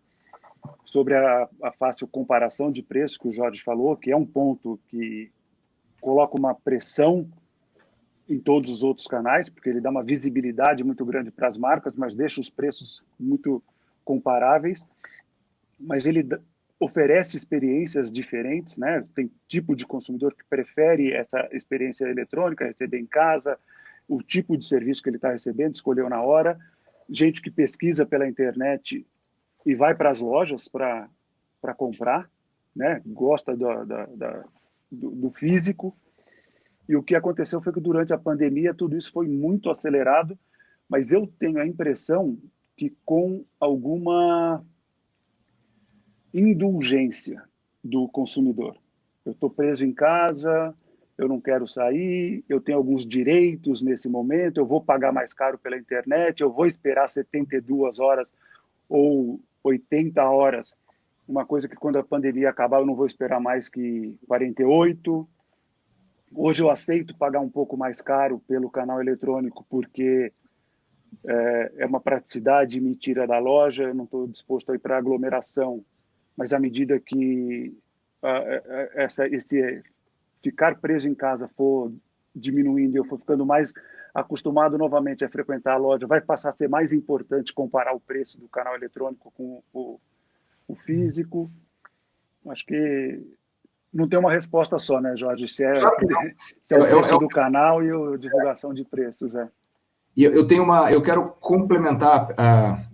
sobre a fácil comparação de preço que o Jorge falou, que é um ponto que coloca uma pressão em todos os outros canais, porque ele dá uma visibilidade muito grande para as marcas, mas deixa os preços muito comparáveis, mas ele oferece experiências diferentes, né? Tem tipo de consumidor que prefere essa experiência eletrônica, receber em casa, o tipo de serviço que ele está recebendo, escolheu na hora, gente que pesquisa pela internet e vai para as lojas para comprar, né? Gosta do físico. E o que aconteceu foi que durante a pandemia tudo isso foi muito acelerado, mas eu tenho a impressão que com alguma indulgência do consumidor. Eu estou preso em casa, eu não quero sair, eu tenho alguns direitos nesse momento, eu vou pagar mais caro pela internet, eu vou esperar 72 horas ou 80 horas, uma coisa que quando a pandemia acabar eu não vou esperar mais que 48. Hoje eu aceito pagar um pouco mais caro pelo canal eletrônico porque é uma praticidade e me tira da loja, eu não estou disposto a ir para aglomeração, mas à medida que esse ficar preso em casa for diminuindo e eu for ficando mais acostumado novamente a frequentar a loja, vai passar a ser mais importante comparar o preço do canal eletrônico com o físico. Acho que não tem uma resposta só, né, Jorge? Se é o preço do canal e a divulgação de preços, E eu quero complementar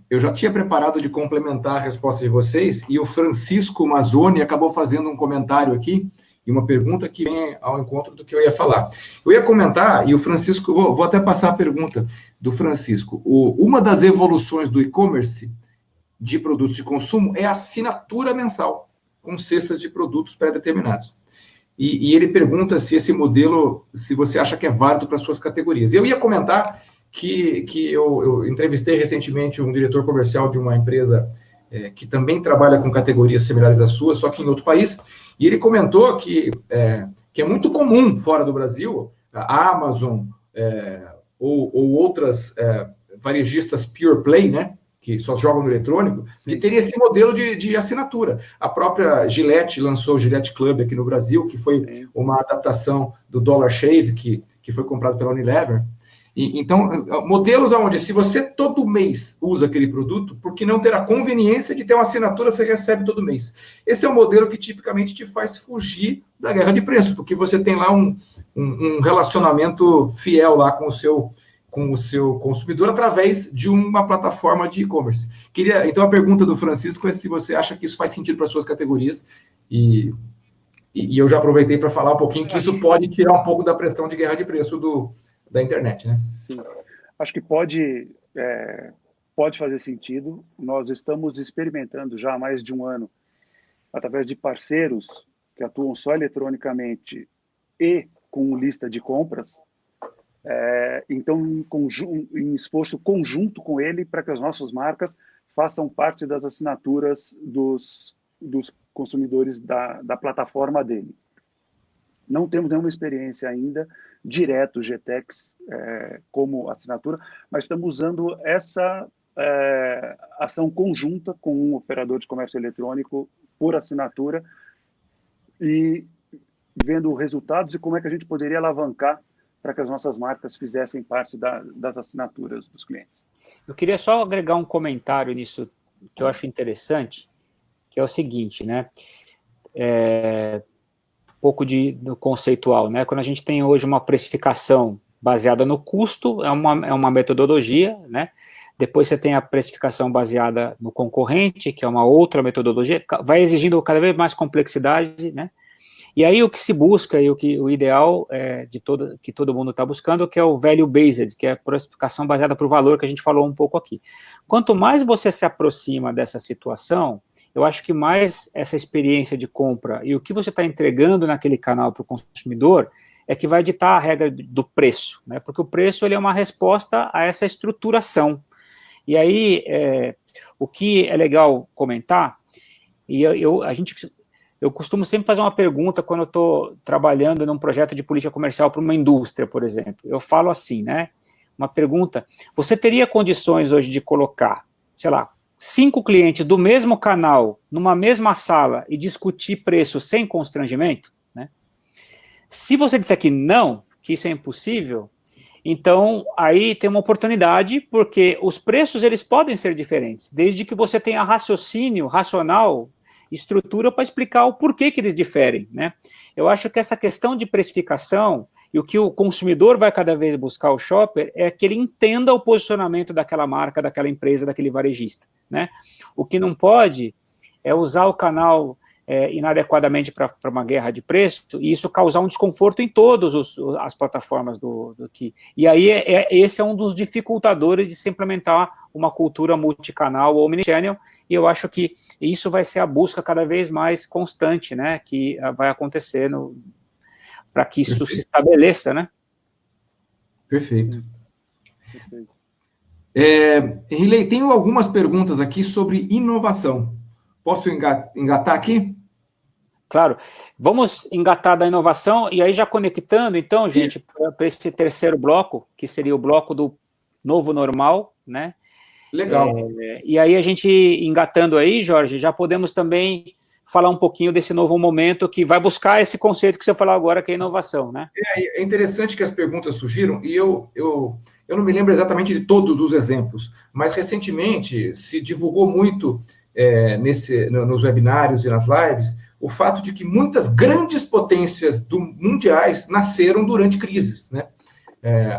eu já tinha preparado de complementar a resposta de vocês, e o Francisco Mazzoni acabou fazendo um comentário aqui, e uma pergunta que vem ao encontro do que eu ia falar. Eu ia comentar, e o Francisco, vou até passar a pergunta do Francisco. Uma das evoluções do e-commerce de produtos de consumo é a assinatura mensal, com cestas de produtos pré-determinados. E ele pergunta se esse modelo, se você acha que é válido para suas categorias. Eu ia comentar que eu entrevistei recentemente um diretor comercial de uma empresa que também trabalha com categorias similares à sua, só que em outro país, e ele comentou que é muito comum fora do Brasil, a Amazon ou outras varejistas pure play, né, que só jogam no eletrônico, de ter esse modelo de assinatura. A própria Gillette lançou o Gillette Club aqui no Brasil, que foi uma adaptação do Dollar Shave, que foi comprado pela Unilever. Então, modelos onde, se você todo mês usa aquele produto, por que não ter a conveniência de ter uma assinatura que você recebe todo mês? Esse é um modelo que tipicamente te faz fugir da guerra de preço, porque você tem lá um relacionamento fiel lá com o seu consumidor através de uma plataforma de e-commerce. Então, a pergunta do Francisco é se você acha que isso faz sentido para suas categorias, e eu já aproveitei para falar um pouquinho que isso pode tirar um pouco da pressão de guerra de preço da internet, né? Sim, acho que pode fazer sentido. Nós estamos experimentando já há mais de um ano, através de parceiros que atuam só eletronicamente e com lista de compras, então em esforço conjunto com ele para que as nossas marcas façam parte das assinaturas dos consumidores da plataforma dele. Não temos nenhuma experiência ainda direto GTEx como assinatura, mas estamos usando essa ação conjunta com um operador de comércio eletrônico por assinatura e vendo resultados e como é que a gente poderia alavancar para que as nossas marcas fizessem parte das assinaturas dos clientes. Eu queria só agregar um comentário nisso que eu acho interessante, que é o seguinte, né? Pouco do conceitual, né? Quando a gente tem hoje uma precificação baseada no custo, é uma metodologia, né? Depois você tem a precificação baseada no concorrente, que é uma outra metodologia, vai exigindo cada vez mais complexidade, né? E aí o que se busca e o ideal que todo mundo está buscando, que é o value based, que é a precificação baseada por valor, que a gente falou um pouco aqui. Quanto mais você se aproxima dessa situação, eu acho que mais essa experiência de compra e o que você está entregando naquele canal para o consumidor é que vai ditar a regra do preço, né? Porque o preço ele é uma resposta a essa estruturação. E aí, o que é legal comentar, e eu costumo sempre fazer uma pergunta quando eu estou trabalhando num projeto de política comercial para uma indústria, por exemplo. Eu falo assim, né? Uma pergunta: você teria condições hoje de colocar, sei lá, 5 clientes do mesmo canal numa mesma sala e discutir preço sem constrangimento, né? Se você disser que não, que isso é impossível, então aí tem uma oportunidade, porque os preços eles podem ser diferentes, desde que você tenha raciocínio racional, estrutura para explicar o porquê que eles diferem, né? Eu acho que essa questão de precificação e o que o consumidor vai cada vez buscar o shopper é que ele entenda o posicionamento daquela marca, daquela empresa, daquele varejista, né? O que não pode é usar o canal inadequadamente para uma guerra de preço e isso causar um desconforto em todas as plataformas e aí esse é um dos dificultadores de se implementar uma cultura multicanal ou omnichannel, e eu acho que isso vai ser a busca cada vez mais constante, né, que vai acontecer para que isso se estabeleça, né? Perfeito. Riley, tenho algumas perguntas aqui sobre inovação. Posso engatar aqui? Claro. Vamos engatar da inovação, e aí já conectando, então, gente, para esse terceiro bloco, que seria o bloco do novo normal, né? Legal. E aí a gente, engatando aí, Jorge, já podemos também falar um pouquinho desse novo momento que vai buscar esse conceito que você falou agora, que é inovação, né? É interessante que as perguntas surgiram, e eu não me lembro exatamente de todos os exemplos, mas recentemente se divulgou muito nos webinários e nas lives o fato de que muitas grandes potências mundiais nasceram durante crises, né?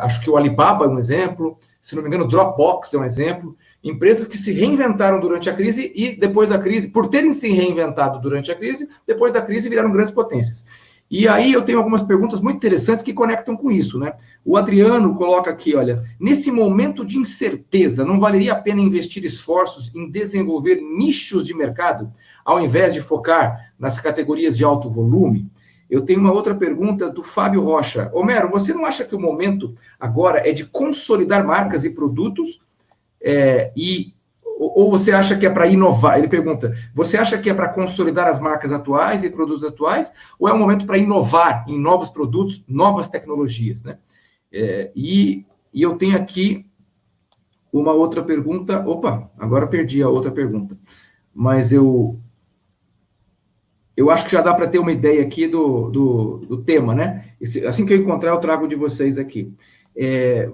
acho que o Alibaba é um exemplo, se não me engano, o Dropbox é um exemplo, empresas que se reinventaram durante a crise e depois da crise, por terem se reinventado durante a crise, depois da crise viraram grandes potências. E aí eu tenho algumas perguntas muito interessantes que conectam com isso, né? O Adriano coloca aqui, olha, nesse momento de incerteza, não valeria a pena investir esforços em desenvolver nichos de mercado, ao invés de focar nas categorias de alto volume? Eu tenho uma outra pergunta do Fábio Rocha. Homero, você não acha que o momento agora é de consolidar marcas e produtos ou você acha que é para inovar? Ele pergunta, você acha que é para consolidar as marcas atuais e produtos atuais, ou é um momento para inovar em novos produtos, novas tecnologias, né? E eu tenho aqui uma outra pergunta. Opa, agora perdi a outra pergunta. Mas eu acho que já dá para ter uma ideia aqui do tema, né? Assim que eu encontrar, eu trago de vocês aqui.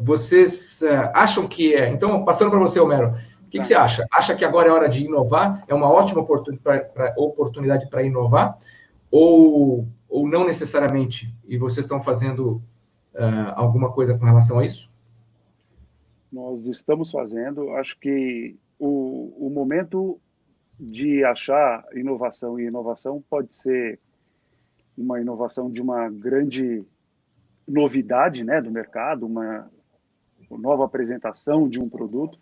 Vocês acham que Então, passando para você, Homero, o que você acha? Acha que agora é hora de inovar? É uma ótima oportunidade para inovar? Ou não necessariamente? E vocês estão fazendo alguma coisa com relação a isso? Nós estamos fazendo. Acho que o momento de achar inovação, e inovação pode ser uma inovação de uma grande novidade, né, do mercado, uma nova apresentação de um produto.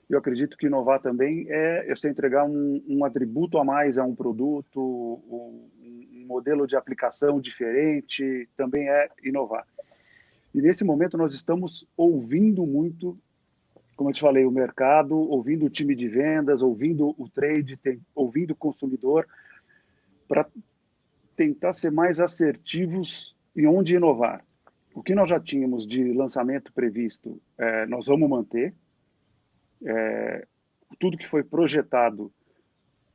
Eu acredito que inovar também é você entregar um atributo a mais a um produto, um modelo de aplicação diferente, também é inovar. E nesse momento nós estamos ouvindo muito, como eu te falei, o mercado, ouvindo o time de vendas, ouvindo o trade, ouvindo o consumidor, para tentar ser mais assertivos em onde inovar. O que nós já tínhamos de lançamento previsto, nós vamos manter. Tudo que foi projetado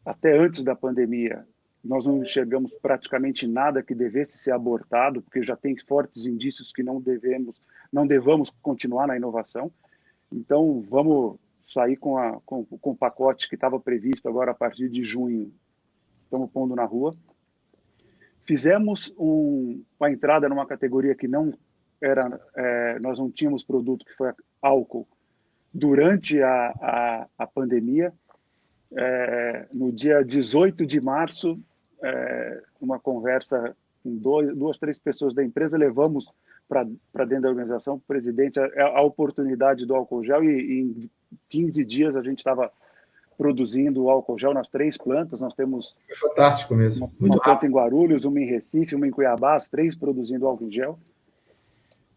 até antes da pandemia, nós não enxergamos praticamente nada que devesse ser abortado, porque já tem fortes indícios que não devamos continuar na inovação. Então, vamos sair com o pacote que estava previsto agora a partir de junho. Estamos pondo na rua. Fizemos uma entrada numa categoria que não era... nós não tínhamos produto, que foi álcool, durante a pandemia. No dia 18 de março, uma conversa com duas, três pessoas da empresa, levamos para dentro da organização, o presidente, a oportunidade do álcool gel, e em 15 dias a gente estava produzindo o álcool gel nas 3 plantas. Nós temos... É fantástico mesmo. Uma planta em Guarulhos, uma em Recife, uma em Cuiabá, as 3 produzindo álcool gel.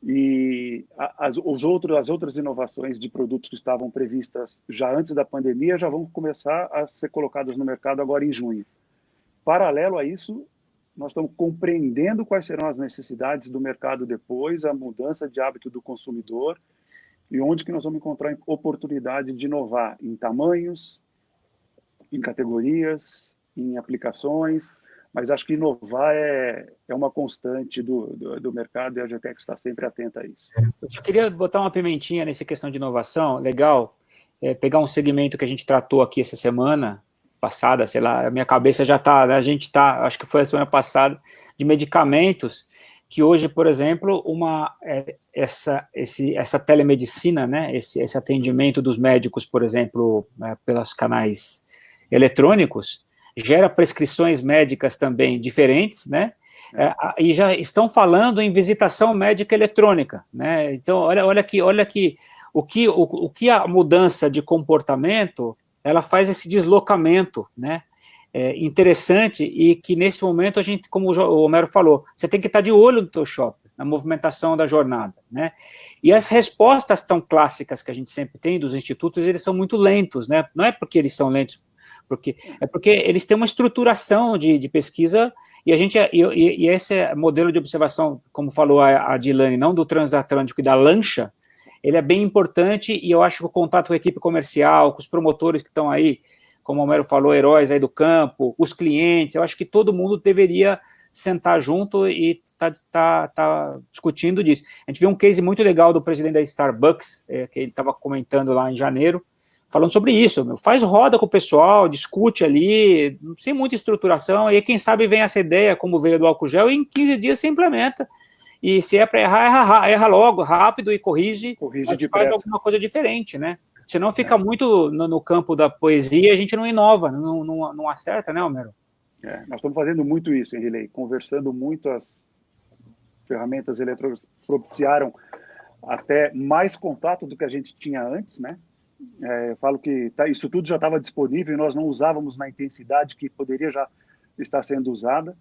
E as outras inovações de produtos que estavam previstas já antes da pandemia já vão começar a ser colocadas no mercado agora em junho. Paralelo a isso, nós estamos compreendendo quais serão as necessidades do mercado depois, a mudança de hábito do consumidor, e onde que nós vamos encontrar oportunidade de inovar em tamanhos, em categorias, em aplicações. Mas acho que inovar é uma constante do mercado, e a GTEC está sempre atenta a isso. Eu só queria botar uma pimentinha nessa questão de inovação, legal, pegar um segmento que a gente tratou aqui essa semana passada, sei lá, a minha cabeça já está, né, a gente está, acho que foi a semana passada, de medicamentos, que hoje, por exemplo, essa telemedicina, né, esse atendimento dos médicos, por exemplo, pelos canais eletrônicos, gera prescrições médicas também diferentes, né? E já estão falando em visitação médica eletrônica, né? Então, olha aqui, o que a mudança de comportamento, ela faz esse deslocamento, né? Interessante, e que nesse momento a gente, como o Homero falou, você tem que estar de olho no teu shopping, na movimentação da jornada, né? E as respostas tão clássicas que a gente sempre tem dos institutos, eles são muito lentos, né? Não é porque eles são lentos, porque eles têm uma estruturação de pesquisa, e esse modelo de observação, como falou a Dilane, não do transatlântico e da lancha, ele é bem importante, e eu acho que o contato com a equipe comercial, com os promotores que estão aí, como o Homero falou, heróis aí do campo, os clientes, eu acho que todo mundo deveria sentar junto e tá discutindo disso. A gente viu um case muito legal do presidente da Starbucks, que ele estava comentando lá em janeiro, falando sobre isso, faz roda com o pessoal, discute ali, sem muita estruturação, e aí quem sabe vem essa ideia, como veio do álcool gel, e em 15 dias se implementa, e se é para errar, erra logo, rápido e corrige depressa. Faz alguma coisa diferente, né? Senão fica muito no campo da poesia, a gente não inova, não acerta, né, Homero? Nós estamos fazendo muito isso, Henrilei, conversando muito, as ferramentas eletrônicas propiciaram até mais contato do que a gente tinha antes, né? Eu falo que isso tudo já estava disponível e nós não usávamos na intensidade que poderia já estar sendo usada.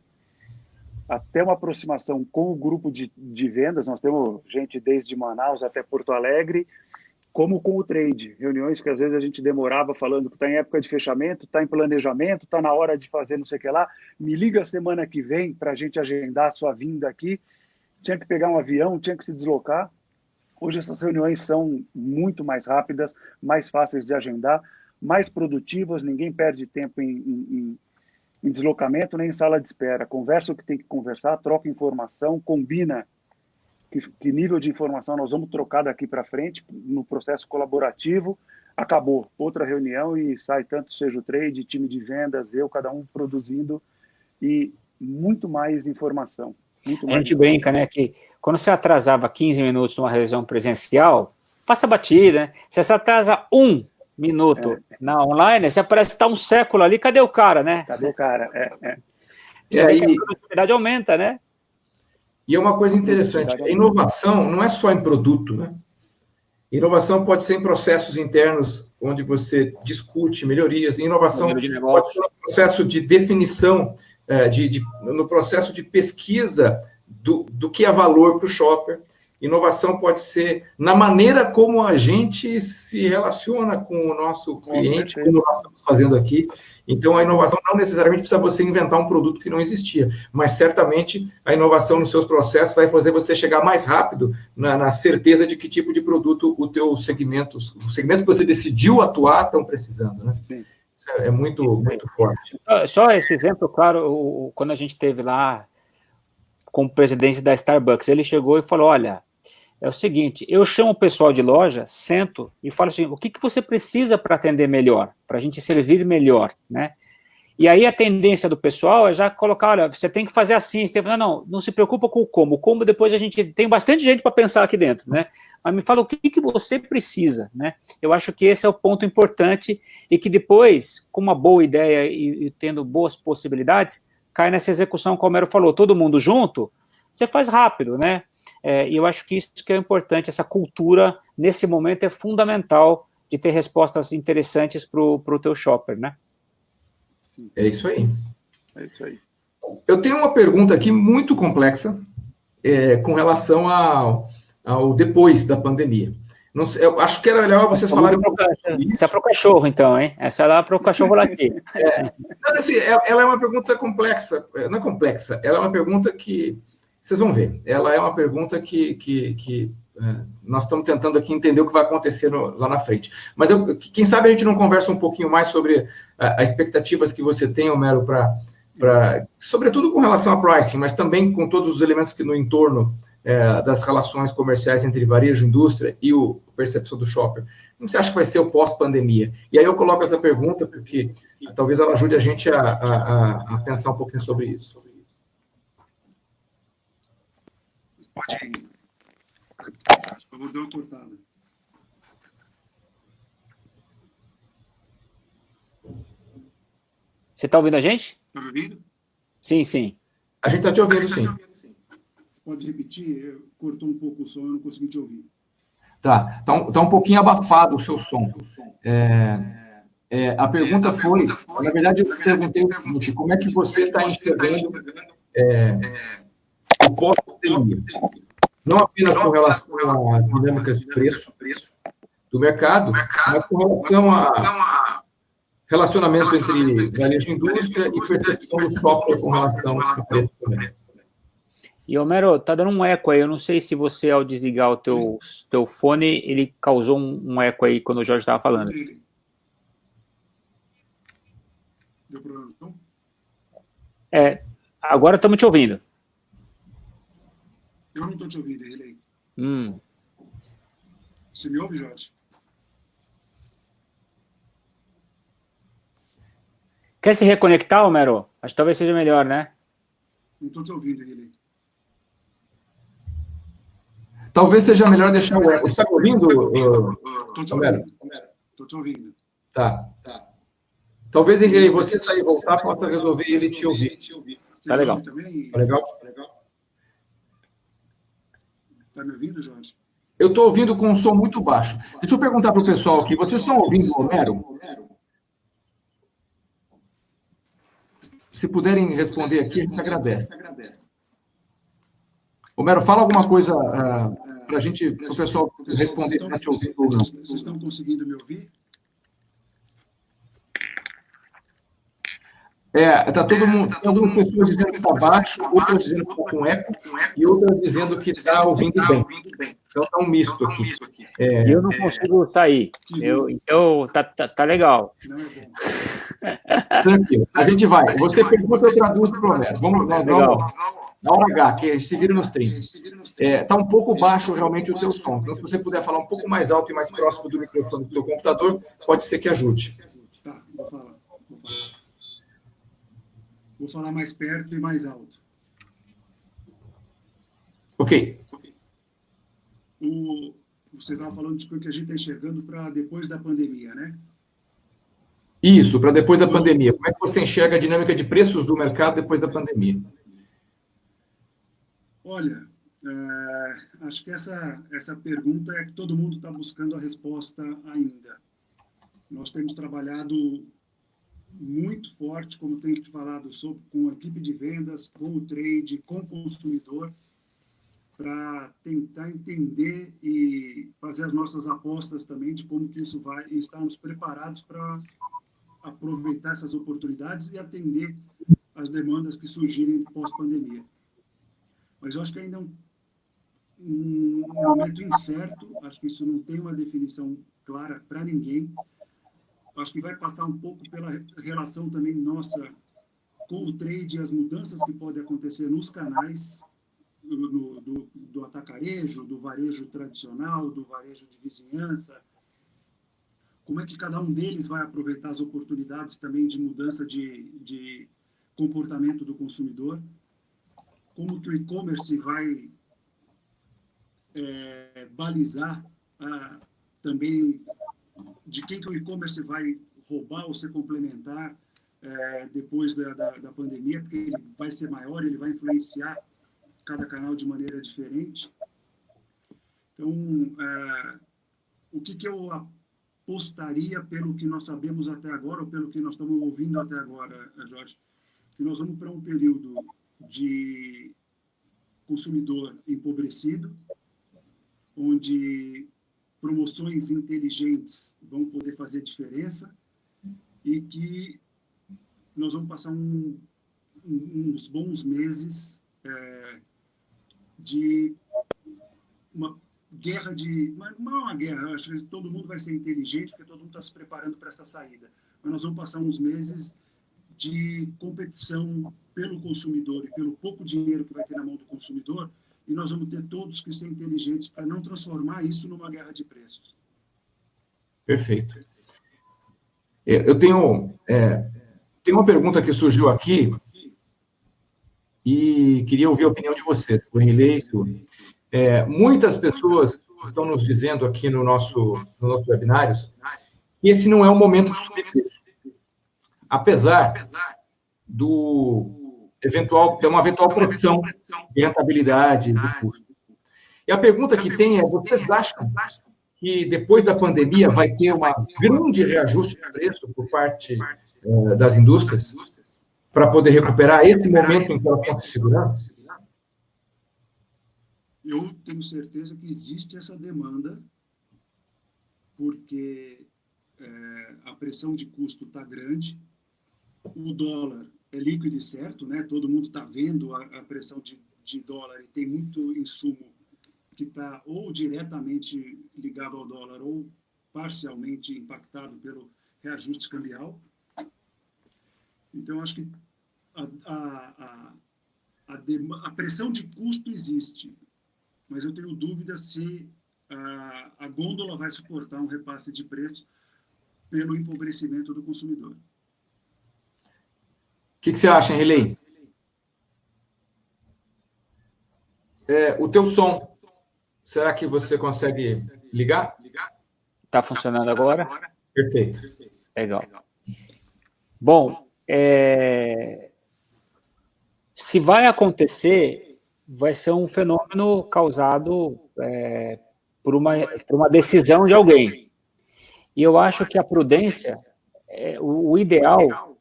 Até uma aproximação com o grupo de vendas, nós temos gente desde Manaus até Porto Alegre, como com o trade, reuniões que às vezes a gente demorava falando que está em época de fechamento, está em planejamento, está na hora de fazer não sei o que lá, me liga semana que vem para a gente agendar a sua vinda aqui, tinha que pegar um avião, tinha que se deslocar. Hoje essas reuniões são muito mais rápidas, mais fáceis de agendar, mais produtivas, ninguém perde tempo em deslocamento nem em sala de espera. Conversa o que tem que conversar, troca informação, combina que nível de informação nós vamos trocar daqui para frente no processo colaborativo. Acabou. Outra reunião e sai tanto seja o trade, time de vendas, cada um produzindo e muito mais informação. A gente brinca, né, que quando você atrasava 15 minutos numa reunião presencial, passa batida, né? Se você atrasa 1 minuto na online, você parece que está um século ali, cadê o cara, né? Cadê o cara? Você vê que a produtividade aumenta, né? E é uma coisa interessante, a inovação não é só em produto, né? Inovação pode ser em processos internos, onde você discute melhorias. Inovação pode ser no processo de definição, no processo de pesquisa do que é valor para o shopper. Inovação pode ser na maneira como a gente se relaciona com o nosso cliente, como nós estamos fazendo aqui. Então, a inovação não necessariamente precisa você inventar um produto que não existia, mas certamente a inovação nos seus processos vai fazer você chegar mais rápido na certeza de que tipo de produto os teus segmentos, os segmentos que você decidiu atuar, estão precisando, né? Sim. Isso é muito forte. Só esse exemplo, claro, quando a gente teve lá como presidente da Starbucks, ele chegou e falou, olha, é o seguinte, eu chamo o pessoal de loja, sento e falo assim, o que você precisa para atender melhor, para a gente servir melhor, né? E aí a tendência do pessoal é já colocar, olha, você tem que fazer assim, não se preocupa com o como depois a gente tem bastante gente para pensar aqui dentro, né? Mas me fala o que você precisa, né? Eu acho que esse é o ponto importante e que depois, com uma boa ideia e tendo boas possibilidades, cai nessa execução, como o Homero falou, todo mundo junto, você faz rápido, né? E eu acho que isso que é importante, essa cultura, nesse momento, é fundamental de ter respostas interessantes para o teu shopper, né? É isso aí. É isso aí. Eu tenho uma pergunta aqui muito complexa com relação ao depois da pandemia. Não sei, eu acho que era melhor vocês falarem um pouco sobre isso. Essa é para o cachorro, então, hein? Essa é lá para o cachorro latir. Ela é uma pergunta complexa. Não é complexa, ela é uma pergunta que vocês vão ver. Ela é uma pergunta que nós estamos tentando aqui entender o que vai acontecer lá na frente. Mas quem sabe a gente não conversa um pouquinho mais sobre as expectativas que você tem, Homero, sobretudo com relação a pricing, mas também com todos os elementos que no entorno das relações comerciais entre varejo, indústria e a percepção do shopper. Como você acha que vai ser o pós-pandemia? E aí eu coloco essa pergunta porque talvez ela ajude a gente a pensar um pouquinho sobre isso. Pode. Acho que eu vou dar uma cortada. Você está ouvindo a gente? Está me ouvindo? Sim, sim. A gente está te ouvindo, sim. Você pode repetir? Cortou um pouco o som, eu não consegui te ouvir. Tá um pouquinho abafado o seu som. A pergunta foi, na verdade, eu perguntei o seguinte, como é que você está enxergando o pós-pandemia? Não apenas com relação às dinâmicas de preço do mercado, mas com relação a relacionamento entre varejo e indústria e percepção do shopper com relação a preço também. E, Homero, tá dando um eco aí, eu não sei se você, ao desligar o teu fone, ele causou um eco aí quando o Jorge estava falando. Deu problema, então? Agora estamos te ouvindo. Eu não estou te ouvindo, Relei. Você me ouve, Jorge? Quer se reconectar, Homero? Acho que talvez seja melhor, né? Não estou te ouvindo, Relei. Talvez seja melhor deixar o eco. Você está me ouvindo, Romero? Estou te ouvindo. Tá. Talvez, Henrique, você sair e voltar, possa resolver ele te ouvir. Tá legal. Tá legal? Está me ouvindo, Jorge? Eu estou ouvindo com um som muito baixo. Deixa eu perguntar para o pessoal aqui. Vocês estão ouvindo o Romero? Se puderem responder aqui, a gente agradece. Romero, fala alguma coisa para o pessoal responder se está te ouvindo ou não. Vocês estão conseguindo me ouvir? Tá todo mundo. Tem algumas pessoas dizendo que está baixo, outras dizendo que está com eco, e outras dizendo que está ouvindo bem. Então está um misto aqui. Eu não consigo sair. Então tá legal. Tranquilo. A gente vai. Você pergunta, eu traduzo para o Romero. Nós vamos na hora H, que se vira nos 30. Está um pouco baixo realmente o teu som. Então, se você puder falar um pouco mais alto e mais próximo do microfone do teu computador, pode ser que ajude. Tá, vou falar. Vou falar mais perto e mais alto. Ok. Você estava falando de que a gente está enxergando para depois da pandemia, né? Isso, para depois da pandemia. Como é que você enxerga a dinâmica de preços do mercado depois da pandemia? Olha, acho que essa pergunta é que todo mundo está buscando a resposta ainda. Nós temos trabalhado muito forte, como tenho te falado, com a equipe de vendas, com o trade, com o consumidor, para tentar entender e fazer as nossas apostas também de como que isso vai, e estarmos preparados para aproveitar essas oportunidades e atender as demandas que surgirem pós-pandemia. Mas eu acho que ainda é um momento incerto, acho que isso não tem uma definição clara para ninguém. Acho que vai passar um pouco pela relação também nossa com o trade e as mudanças que podem acontecer nos canais do atacarejo, do varejo tradicional, do varejo de vizinhança. Como é que cada um deles vai aproveitar as oportunidades também de mudança de comportamento do consumidor? Como que o e-commerce vai balizar também de quem que o e-commerce vai roubar ou se complementar depois da pandemia, porque ele vai ser maior, ele vai influenciar cada canal de maneira diferente. Então, o que eu apostaria pelo que nós sabemos até agora, ou pelo que nós estamos ouvindo até agora, Jorge, que nós vamos para um período de consumidor empobrecido, onde promoções inteligentes vão poder fazer diferença e que nós vamos passar uns bons meses de uma guerra não é uma guerra, acho que todo mundo vai ser inteligente porque todo mundo está se preparando para essa saída, mas nós vamos passar uns meses de competição pelo consumidor e pelo pouco dinheiro que vai ter na mão do consumidor, e nós vamos ter todos que ser inteligentes para não transformar isso numa guerra de preços. Perfeito. Eu tenho uma pergunta que surgiu aqui e queria ouvir a opinião de vocês, o Henrique. Muitas pessoas estão nos dizendo aqui no nosso webinários que esse não é um momento de subir preço. Apesar de uma eventual pressão de rentabilidade do custo. E a pergunta que tem é, vocês acham que depois da pandemia vai ter um grande reajuste de preço por parte das indústrias para poder recuperar esse momento em que elas estão se segurando? Eu tenho certeza que existe essa demanda, porque a pressão de custo está grande, o dólar é líquido e certo, né? Todo mundo está vendo a pressão de dólar e tem muito insumo que está ou diretamente ligado ao dólar ou parcialmente impactado pelo reajuste cambial. Então, acho que a pressão de custo existe, mas eu tenho dúvida se a gôndola vai suportar um repasse de preço pelo empobrecimento do consumidor. O que você acha, Henrique? O teu som. Será que você consegue ligar? Está funcionando agora? Perfeito. Legal. Bom, se vai acontecer, vai ser um fenômeno causado por uma decisão de alguém. E eu acho que a prudência, o ideal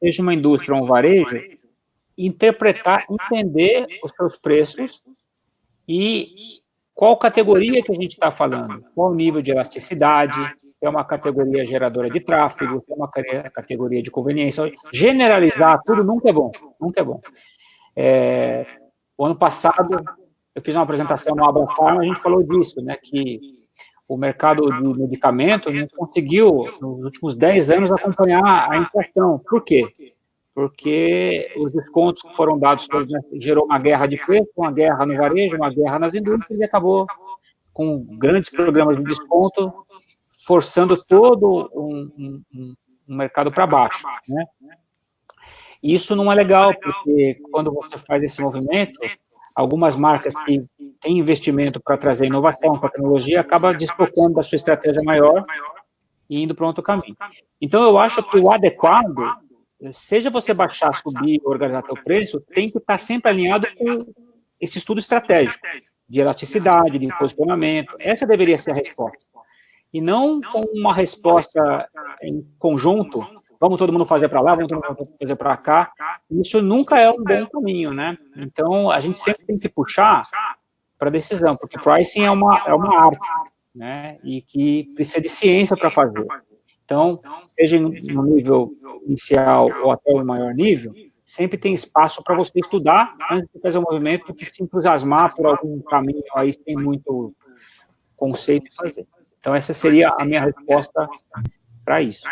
seja uma indústria ou um varejo, interpretar, entender os seus preços e qual categoria que a gente está falando, qual o nível de elasticidade, é uma categoria geradora de tráfego, é uma categoria de conveniência. Generalizar tudo nunca é bom, nunca é bom. O ano passado, eu fiz uma apresentação no Abrafarma, a gente falou disso, né, que o mercado de medicamento não conseguiu, nos últimos 10 anos, acompanhar a inflação. Por quê? Porque os descontos que foram dados gerou uma guerra de preço, uma guerra no varejo, uma guerra nas indústrias, e acabou com grandes programas de desconto, forçando todo um mercado para baixo, né? E isso não é legal, porque quando você faz esse movimento, algumas marcas que têm investimento para trazer inovação, tecnologia, acabam desfocando da sua estratégia maior e indo para outro caminho. Então, eu acho que o adequado, seja você baixar, subir, organizar seu preço, tem que estar sempre alinhado com esse estudo estratégico, de elasticidade, de posicionamento. Essa deveria ser a resposta. E não com uma resposta em conjunto, vamos todo mundo fazer para lá, vamos todo mundo fazer para cá. Isso nunca é um bom caminho, né? Então, a gente sempre tem que puxar para decisão, porque pricing é uma arte, né? E que precisa de ciência para fazer. Então, seja no nível inicial ou até o maior nível, sempre tem espaço para você estudar antes de fazer um movimento que se entusiasmar por algum caminho aí sem muito conceito de fazer. Então, essa seria a minha resposta para isso.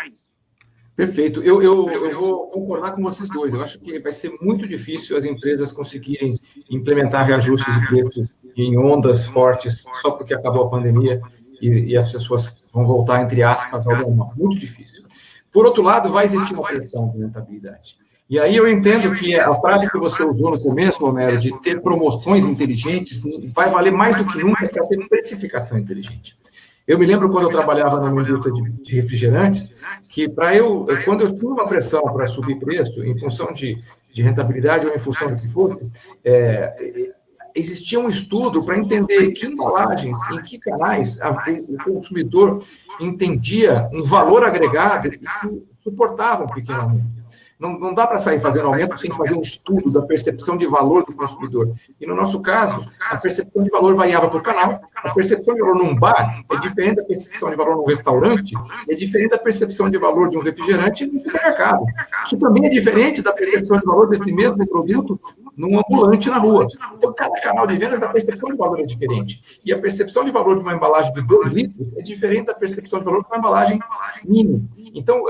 Perfeito. Eu vou concordar com vocês dois. Eu acho que vai ser muito difícil as empresas conseguirem implementar reajustes de preços em ondas fortes só porque acabou a pandemia e as pessoas vão voltar, entre aspas, ao normal. Muito difícil. Por outro lado, vai existir uma pressão de rentabilidade. E aí eu entendo que a prática que você usou no começo, Homero, de ter promoções inteligentes, vai valer mais do que nunca para ter precificação inteligente. Eu me lembro quando eu trabalhava numa indústria de refrigerantes, que quando eu tinha uma pressão para subir preço, em função de rentabilidade ou em função do que fosse, existia um estudo para entender que embalagens, em que canais o consumidor entendia um valor agregado e que suportava um pequeno aumento. Não dá para sair fazendo aumento sem fazer um estudo da percepção de valor do consumidor. E no nosso caso, a percepção de valor variava por canal, a percepção de valor num bar é diferente da percepção de valor num restaurante, é diferente da percepção de valor de um refrigerante no supermercado, que também é diferente da percepção de valor desse mesmo produto num ambulante na rua. Então, cada canal de vendas, a percepção de valor é diferente. E a percepção de valor de uma embalagem de 2 litros é diferente da percepção de valor de uma embalagem mini. Então,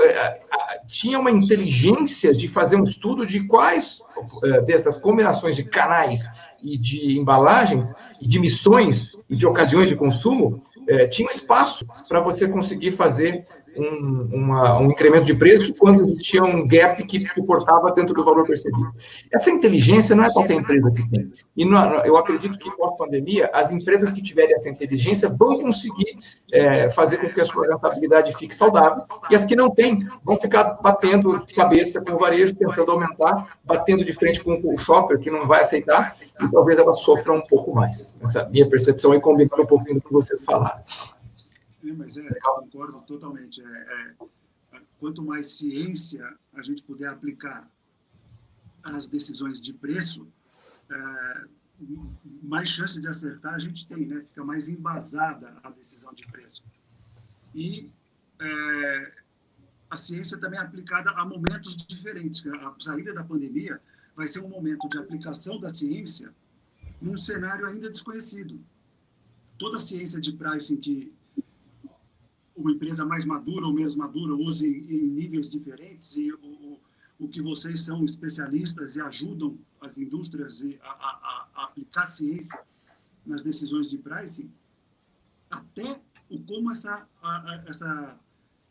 tinha uma inteligência de fazer um estudo de quais dessas combinações de canais e de embalagens, e de missões e de ocasiões de consumo, tinha espaço para você conseguir fazer um incremento de preço quando existia um gap que suportava dentro do valor percebido. Essa inteligência não é qualquer empresa que tem. E eu acredito que, pós-pandemia, as empresas que tiverem essa inteligência vão conseguir fazer com que a sua rentabilidade fique saudável, e as que não têm vão ficar batendo de cabeça com o varejo, tentando aumentar, batendo de frente com o shopper, que não vai aceitar, e talvez ela sofra um pouco mais. Essa minha percepção é combinando um pouquinho do que vocês falaram. Mas concordo totalmente. Quanto mais ciência a gente puder aplicar às decisões de preço, mais chance de acertar a gente tem, né? Fica mais embasada a decisão de preço. E a ciência também é aplicada a momentos diferentes. A saída da pandemia vai ser um momento de aplicação da ciência num cenário ainda desconhecido. Toda a ciência de pricing que uma empresa mais madura ou menos madura use em níveis diferentes, e o que vocês são especialistas e ajudam as indústrias a aplicar ciência nas decisões de pricing, até como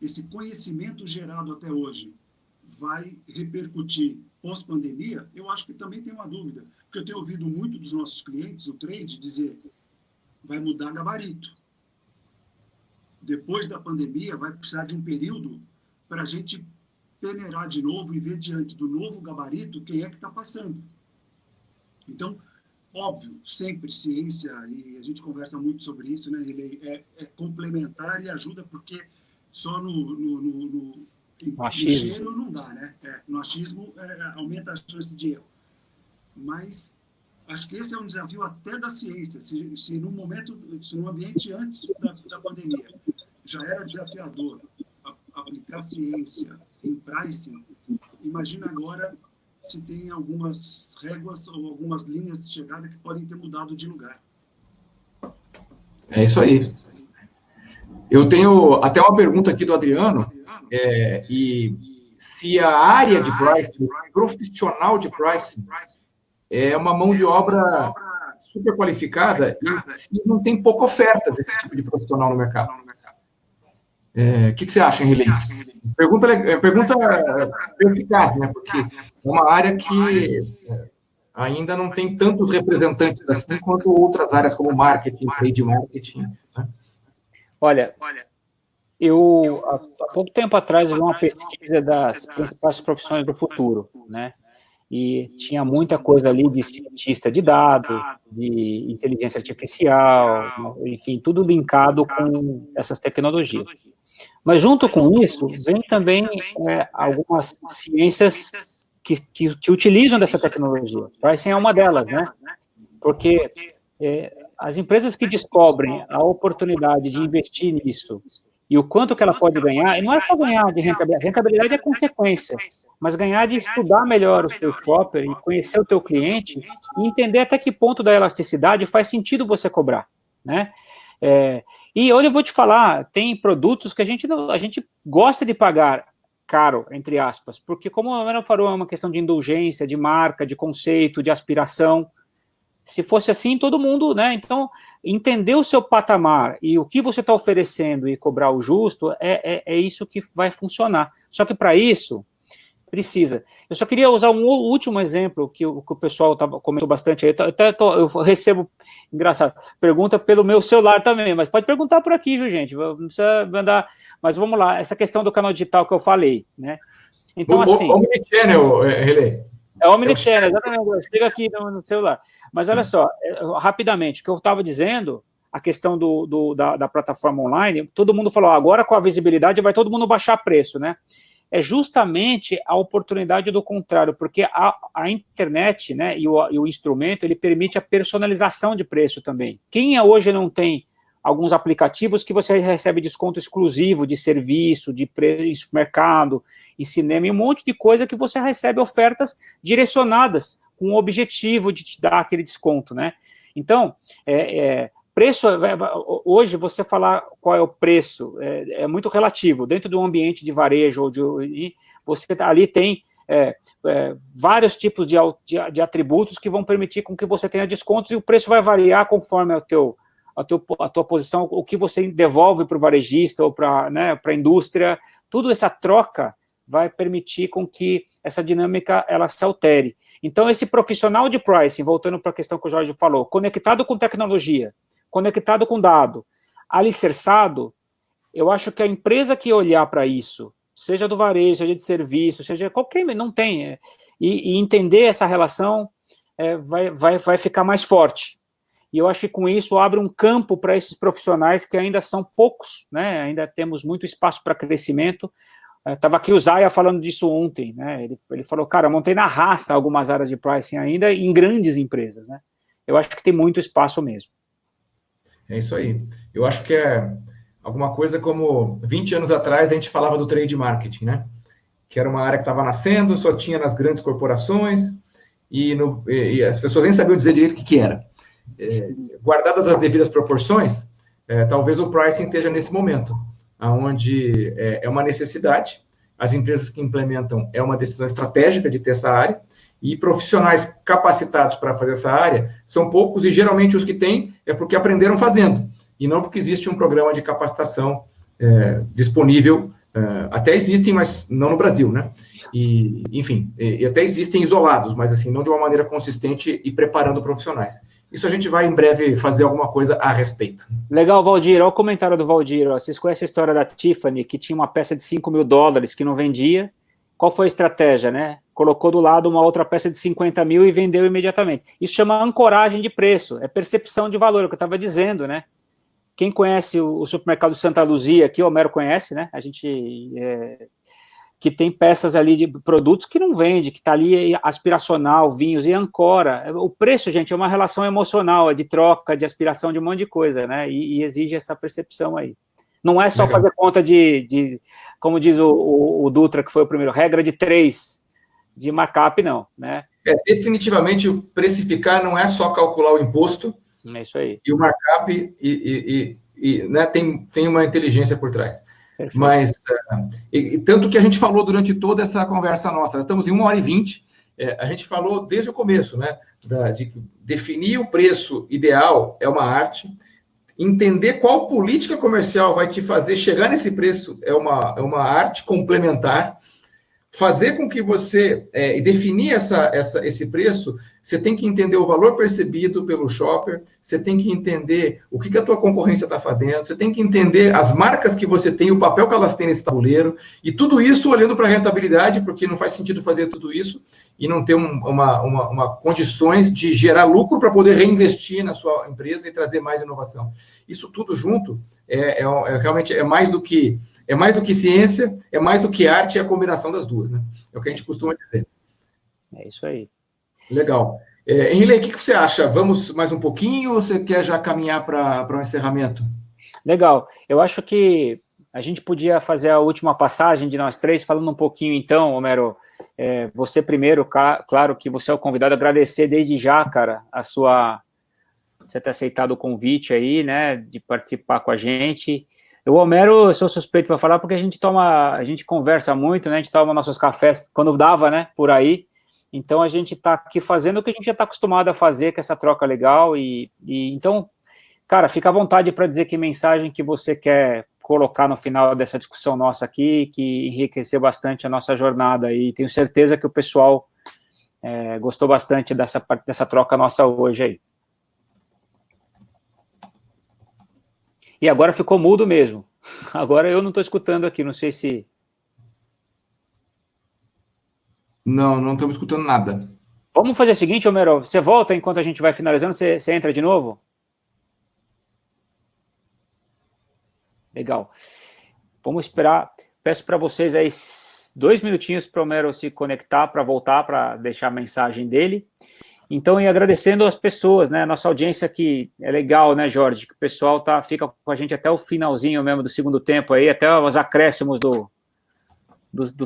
esse conhecimento gerado até hoje vai repercutir pós-pandemia, eu acho que também tem uma dúvida, porque eu tenho ouvido muito dos nossos clientes, o trade, dizer vai mudar gabarito. Depois da pandemia, vai precisar de um período para a gente peneirar de novo e ver diante do novo gabarito quem é que está passando. Então, óbvio, sempre ciência, e a gente conversa muito sobre isso, né? Ele é complementar e ajuda, porque só no achismo não dá, né? No achismo aumenta a chance de erro. Mas acho que esse é um desafio até da ciência. Se no ambiente antes da pandemia já era desafiador aplicar ciência em pricing, imagina agora se tem algumas réguas ou algumas linhas de chegada que podem ter mudado de lugar. É isso aí. Eu tenho até uma pergunta aqui do Adriano, e se a área de pricing, profissional de pricing, é uma mão de obra super qualificada e se não tem pouca oferta desse tipo de profissional no mercado. O que você acha, Henrique? Pergunta eficaz, né? Porque é uma área que ainda não tem tantos representantes assim quanto outras áreas como marketing, trade marketing. Né? Olha, eu há pouco tempo atrás vi uma pesquisa das principais profissões do futuro, né? E tinha muita coisa ali de cientista de dados, de inteligência artificial, enfim, tudo linkado com essas tecnologias. Mas junto com isso, vem também algumas ciências que utilizam dessa tecnologia. Pricing é uma delas, né? Porque as empresas que descobrem a oportunidade de investir nisso e o quanto que ela pode ganhar, e não é só ganhar de rentabilidade é consequência, mas ganhar de estudar melhor o seu shopper e conhecer o teu cliente e entender até que ponto da elasticidade faz sentido você cobrar, né? E olha, eu vou te falar, tem produtos que a gente gosta de pagar caro, entre aspas, porque como a Ana falou, é uma questão de indulgência, de marca, de conceito, de aspiração. Se fosse assim, todo mundo, né? Então, entender o seu patamar e o que você está oferecendo e cobrar o justo é isso que vai funcionar. Só que para isso, precisa. Eu só queria usar um último exemplo que o pessoal comentou bastante aí. Eu recebo, engraçado, pergunta pelo meu celular também, mas pode perguntar por aqui, viu, gente? Não precisa mandar. Mas vamos lá, essa questão do canal digital que eu falei, né? Então, assim. Omnichannel, Relê. Omnichannel, exatamente. Chega aqui no celular. Mas olha só, rapidamente, o que eu estava dizendo, a questão da plataforma online, todo mundo falou, agora com a visibilidade vai todo mundo baixar preço, né? É justamente a oportunidade do contrário, porque a internet, né, e o instrumento, ele permite a personalização de preço também. Quem hoje não tem alguns aplicativos que você recebe desconto exclusivo de serviço, de mercado, em cinema, e um monte de coisa que você recebe ofertas direcionadas com o objetivo de te dar aquele desconto, né? Então, preço, hoje você falar qual é o preço é muito relativo. Dentro de um ambiente de varejo, você ali tem vários tipos de atributos que vão permitir com que você tenha descontos e o preço vai variar conforme a tua posição, o que você devolve para o varejista ou para a indústria. Tudo essa troca vai permitir com que essa dinâmica ela se altere. Então, esse profissional de pricing, voltando para a questão que o Jorge falou, conectado com tecnologia, conectado com dado, alicerçado, eu acho que a empresa que olhar para isso, seja do varejo, seja de serviço, seja qualquer, não tem, e entender essa relação, vai ficar mais forte. E eu acho que com isso abre um campo para esses profissionais que ainda são poucos, né? Ainda temos muito espaço para crescimento. Estava aqui o Zaya falando disso ontem, né? Ele falou, cara, montei na raça algumas áreas de pricing ainda em grandes empresas, né? Eu acho que tem muito espaço mesmo. É isso aí. Eu acho que é alguma coisa como 20 anos atrás a gente falava do trade marketing, né? Que era uma área que estava nascendo, só tinha nas grandes corporações e as pessoas nem sabiam dizer direito o que era. Guardadas as devidas proporções, talvez o pricing esteja nesse momento, onde é uma necessidade, as empresas que implementam é uma decisão estratégica de ter essa área, e profissionais capacitados para fazer essa área são poucos, e geralmente os que têm é porque aprenderam fazendo, e não porque existe um programa de capacitação disponível Até existem, mas não no Brasil, né? E, enfim, e até existem isolados, mas assim, não de uma maneira consistente e preparando profissionais. Isso a gente vai em breve fazer alguma coisa a respeito. Legal, Valdir. Olha o comentário do Valdir. Ó. Vocês conhecem a história da Tiffany, que tinha uma peça de $5.000 que não vendia? Qual foi a estratégia, né? Colocou do lado uma outra peça de 50 mil e vendeu imediatamente. Isso chama ancoragem de preço, é percepção de valor, é o que eu estava dizendo, né? Quem conhece o supermercado Santa Luzia, aqui o Homero conhece, né? A gente que tem peças ali de produtos que não vende, que está ali aspiracional, vinhos e ancora. O preço, gente, é uma relação emocional, é de troca, de aspiração de um monte de coisa, né? E exige essa percepção aí. Não é só Legal. fazer conta de como diz o Dutra, que foi o primeiro, regra de 3 de markup, não, né? Definitivamente, o precificar não é só calcular o imposto. É isso aí. E o markup né, tem uma inteligência por trás. Perfeito. Mas, tanto que a gente falou durante toda essa conversa nossa, nós estamos em 1h20, a gente falou desde o começo, né, de definir o preço ideal é uma arte, entender qual política comercial vai te fazer chegar nesse preço é uma arte complementar, fazer com que você, definir esse preço, você tem que entender o valor percebido pelo shopper, você tem que entender o que a tua concorrência está fazendo, você tem que entender as marcas que você tem, o papel que elas têm nesse tabuleiro, e tudo isso olhando para a rentabilidade, porque não faz sentido fazer tudo isso e não ter uma condições de gerar lucro para poder reinvestir na sua empresa e trazer mais inovação. Isso tudo junto realmente é mais do que ciência, é mais do que arte, é a combinação das duas, né? É o que a gente costuma dizer. É isso aí. Legal. Henrique, o que você acha? Vamos mais um pouquinho ou você quer já caminhar para o encerramento? Legal. Eu acho que a gente podia fazer a última passagem de nós três, falando um pouquinho então, Homero, você primeiro, claro que você é o convidado, agradecer desde já, cara, você ter aceitado o convite aí, né, de participar com a gente. O Homero, eu sou suspeito para falar porque a gente conversa muito, né? A gente toma nossos cafés quando dava, né? Por aí. Então a gente está aqui fazendo o que a gente já está acostumado a fazer, que é essa troca legal. E então, cara, fica à vontade para dizer que mensagem que você quer colocar no final dessa discussão nossa aqui, que enriqueceu bastante a nossa jornada. E tenho certeza que o pessoal gostou bastante dessa troca nossa hoje aí. E agora ficou mudo mesmo. Agora eu não estou escutando aqui, não sei se... Não estamos escutando nada. Vamos fazer o seguinte, Homero, você volta enquanto a gente vai finalizando, você entra de novo? Legal. Vamos esperar. Peço para vocês aí 2 minutinhos para o Homero se conectar, para voltar, para deixar a mensagem dele. Então, e agradecendo as pessoas, né, nossa audiência aqui, é legal, né, Jorge, que o pessoal fica com a gente até o finalzinho mesmo do segundo tempo aí, até os acréscimos do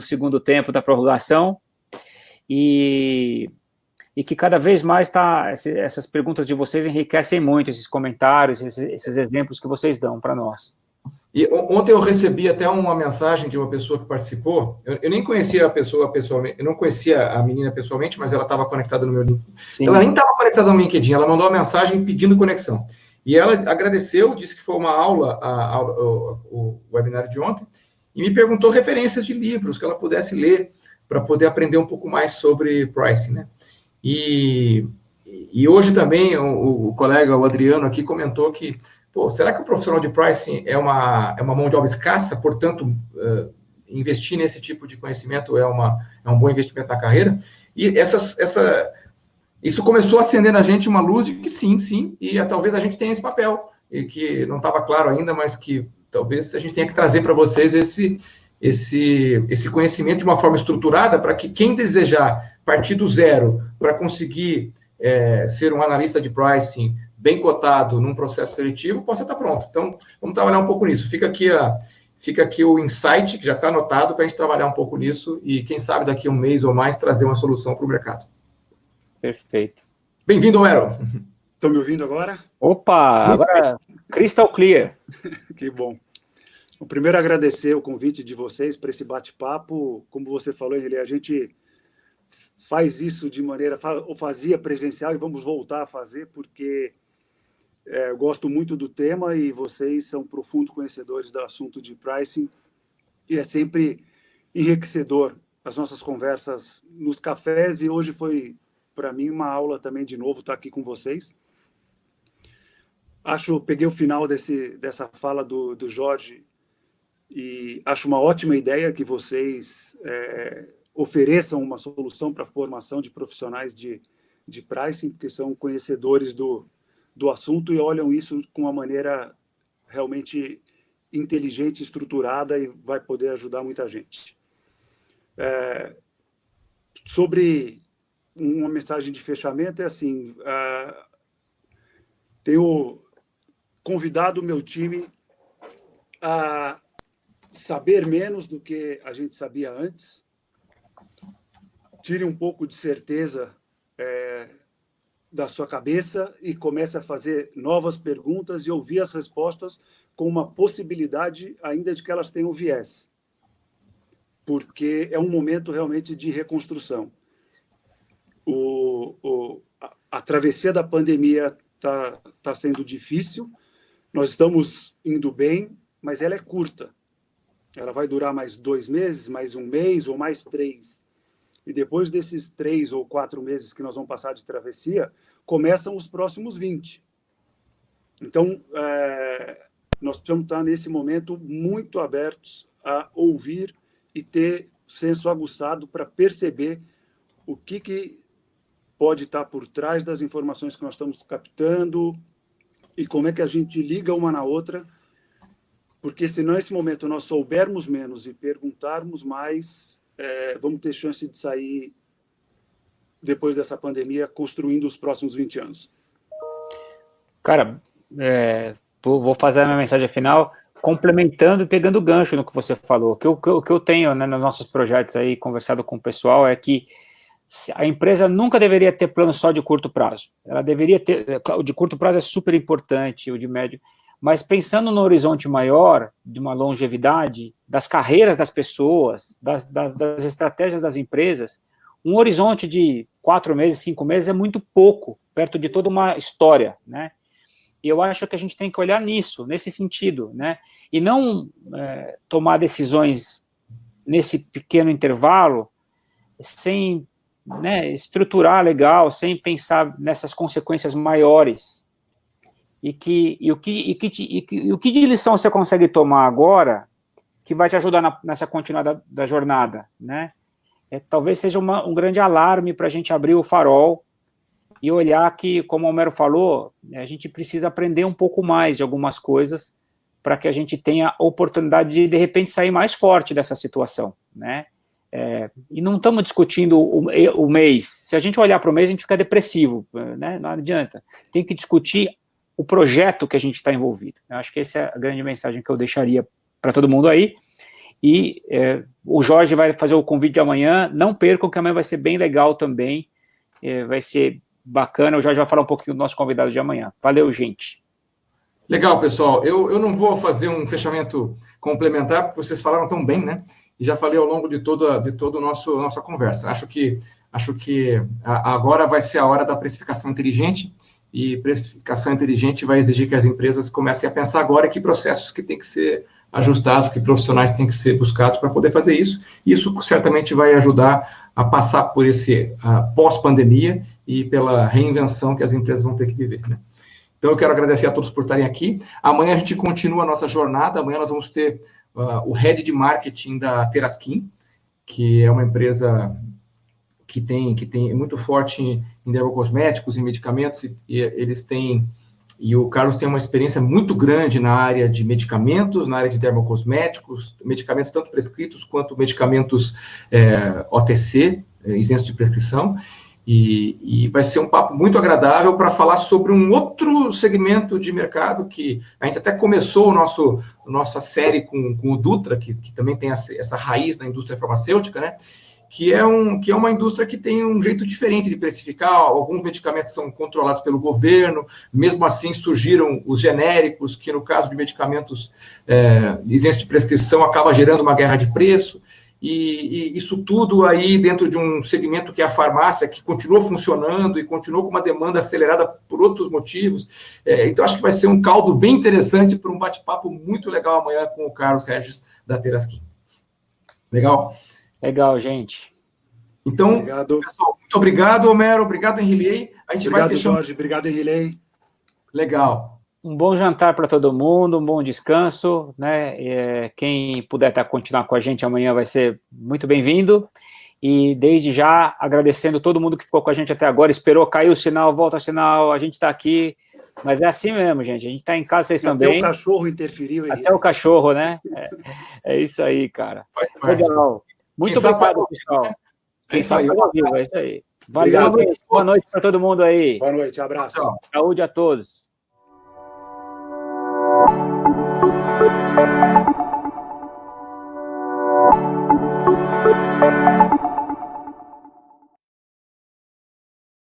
segundo tempo da prorrogação, e que cada vez mais essas perguntas de vocês enriquecem muito, esses comentários, esses exemplos que vocês dão para nós. E ontem eu recebi até uma mensagem de uma pessoa que participou. Eu nem conhecia a pessoa pessoalmente, eu não conhecia a menina pessoalmente, mas ela estava conectada no meu LinkedIn. Sim. Ela nem estava conectada no LinkedIn, ela mandou uma mensagem pedindo conexão. E ela agradeceu, disse que foi uma aula, o webinário de ontem, e me perguntou referências de livros que ela pudesse ler para poder aprender um pouco mais sobre pricing, né? E hoje também o colega, o Adriano, aqui comentou que será que o profissional de pricing é uma mão de obra escassa? Portanto, investir nesse tipo de conhecimento é um bom investimento na carreira? E isso começou a acender na gente uma luz de que sim, e talvez a gente tenha esse papel, e que não estava claro ainda, mas que talvez a gente tenha que trazer para vocês esse conhecimento de uma forma estruturada, para que quem desejar partir do zero para conseguir ser um analista de pricing bem cotado num processo seletivo, possa estar pronto. Então, vamos trabalhar um pouco nisso. Fica aqui o insight, que já está anotado, para a gente trabalhar um pouco nisso e, quem sabe, daqui a um mês ou mais, trazer uma solução para o mercado. Perfeito. Bem-vindo, Homero. Estão me ouvindo agora? Opa, agora crystal clear. Que bom. Bom, primeiro, agradecer o convite de vocês para esse bate-papo. Como você falou, Henrique, a gente faz isso de maneira... ou fazia presencial e vamos voltar a fazer, porque... eu gosto muito do tema e vocês são profundos conhecedores do assunto de pricing e é sempre enriquecedor as nossas conversas nos cafés, e hoje foi, para mim, uma aula também, de novo, estar aqui com vocês. Peguei o final dessa fala do Jorge, e acho uma ótima ideia que vocês ofereçam uma solução para a formação de profissionais de pricing, porque são conhecedores do assunto e olham isso com uma maneira realmente inteligente, estruturada, e vai poder ajudar muita gente. Sobre uma mensagem de fechamento, é assim, tenho convidado o meu time a saber menos do que a gente sabia antes, tire um pouco de certeza da sua cabeça e comece a fazer novas perguntas e ouvir as respostas com uma possibilidade ainda de que elas tenham viés, porque é um momento realmente de reconstrução. A travessia da pandemia está sendo difícil, nós estamos indo bem, mas ela é curta. Ela vai durar mais 2 meses, mais 1 mês ou mais 3. E depois desses 3 ou 4 meses que nós vamos passar de travessia, começam os próximos 20. Então, nós precisamos estar, nesse momento, muito abertos a ouvir e ter senso aguçado para perceber o que pode estar por trás das informações que nós estamos captando e como é que a gente liga uma na outra, porque se nesse momento nós soubermos menos e perguntarmos mais, vamos ter chance de sair, depois dessa pandemia, construindo os próximos 20 anos. Cara, vou fazer a minha mensagem final, complementando e pegando gancho no que você falou. O que eu tenho, né, nos nossos projetos aí, conversado com o pessoal, é que a empresa nunca deveria ter plano só de curto prazo. Ela deveria ter... O de curto prazo é super importante, o de médio... Mas pensando no horizonte maior, de uma longevidade, das carreiras das pessoas, das estratégias das empresas, um horizonte de 4 meses, 5 meses é muito pouco, perto de toda uma história, né? E eu acho que a gente tem que olhar nisso, nesse sentido, né? E não tomar decisões nesse pequeno intervalo sem, né, estruturar legal, sem pensar nessas consequências maiores. E o que de lição você consegue tomar agora que vai te ajudar nessa continuidade da jornada, né? Talvez seja um grande alarme para a gente abrir o farol e olhar que, como o Homero falou, a gente precisa aprender um pouco mais de algumas coisas para que a gente tenha oportunidade de repente, sair mais forte dessa situação, né? E não estamos discutindo o mês. Se a gente olhar para o mês, a gente fica depressivo, né? Não adianta. Tem que discutir o projeto que a gente está envolvido. Eu acho que essa é a grande mensagem que eu deixaria para todo mundo aí. E o Jorge vai fazer o convite de amanhã. Não percam, que amanhã vai ser bem legal também. Vai ser bacana. O Jorge vai falar um pouquinho do nosso convidado de amanhã. Valeu, gente. Legal, pessoal. Eu não vou fazer um fechamento complementar, porque vocês falaram tão bem, né? E já falei ao longo de toda a nossa conversa. Acho que agora vai ser a hora da precificação inteligente, e precificação inteligente vai exigir que as empresas comecem a pensar agora que processos que têm que ser ajustados, que profissionais têm que ser buscados para poder fazer isso. Isso certamente vai ajudar a passar por esse pós-pandemia e pela reinvenção que as empresas vão ter que viver, né? Então, eu quero agradecer a todos por estarem aqui. Amanhã a gente continua a nossa jornada. Amanhã nós vamos ter o Head de Marketing da Teraskin, que é uma empresa que tem muito forte em dermocosméticos, em medicamentos, e o Carlos tem uma experiência muito grande na área de medicamentos, na área de dermocosméticos, medicamentos tanto prescritos quanto medicamentos OTC, isentos de prescrição, e vai ser um papo muito agradável para falar sobre um outro segmento de mercado que a gente até começou nossa série com o Dutra, que também tem essa raiz na indústria farmacêutica, né? Que é uma indústria que tem um jeito diferente de precificar. Alguns medicamentos são controlados pelo governo, mesmo assim surgiram os genéricos, que no caso de medicamentos isentos de prescrição acaba gerando uma guerra de preço, e isso tudo aí dentro de um segmento que é a farmácia, que continua funcionando e continua com uma demanda acelerada por outros motivos. Então, acho que vai ser um caldo bem interessante para um bate-papo muito legal amanhã com o Carlos Regis, da Teraskin. Legal? Legal, gente. Então, Obrigado. pessoal, muito obrigado, Homero. Obrigado, Henrilei. A gente vai fechando. Jorge. Obrigado, Henrilei. Legal. Um bom jantar para todo mundo, um bom descanso, né? Quem puder continuar com a gente amanhã vai ser muito bem-vindo. E desde já, agradecendo todo mundo que ficou com a gente até agora, esperou cair o sinal, volta o sinal, a gente está aqui. Mas é assim mesmo, gente. A gente está em casa, vocês também. Até o cachorro interferiu. Até o cachorro, né? É isso aí, cara. Legal. Muito obrigado, pessoal. Quem sabe ao vivo, é isso aí. Valeu, boa noite para todo mundo aí. Boa noite, abraço. Tchau. Saúde a todos.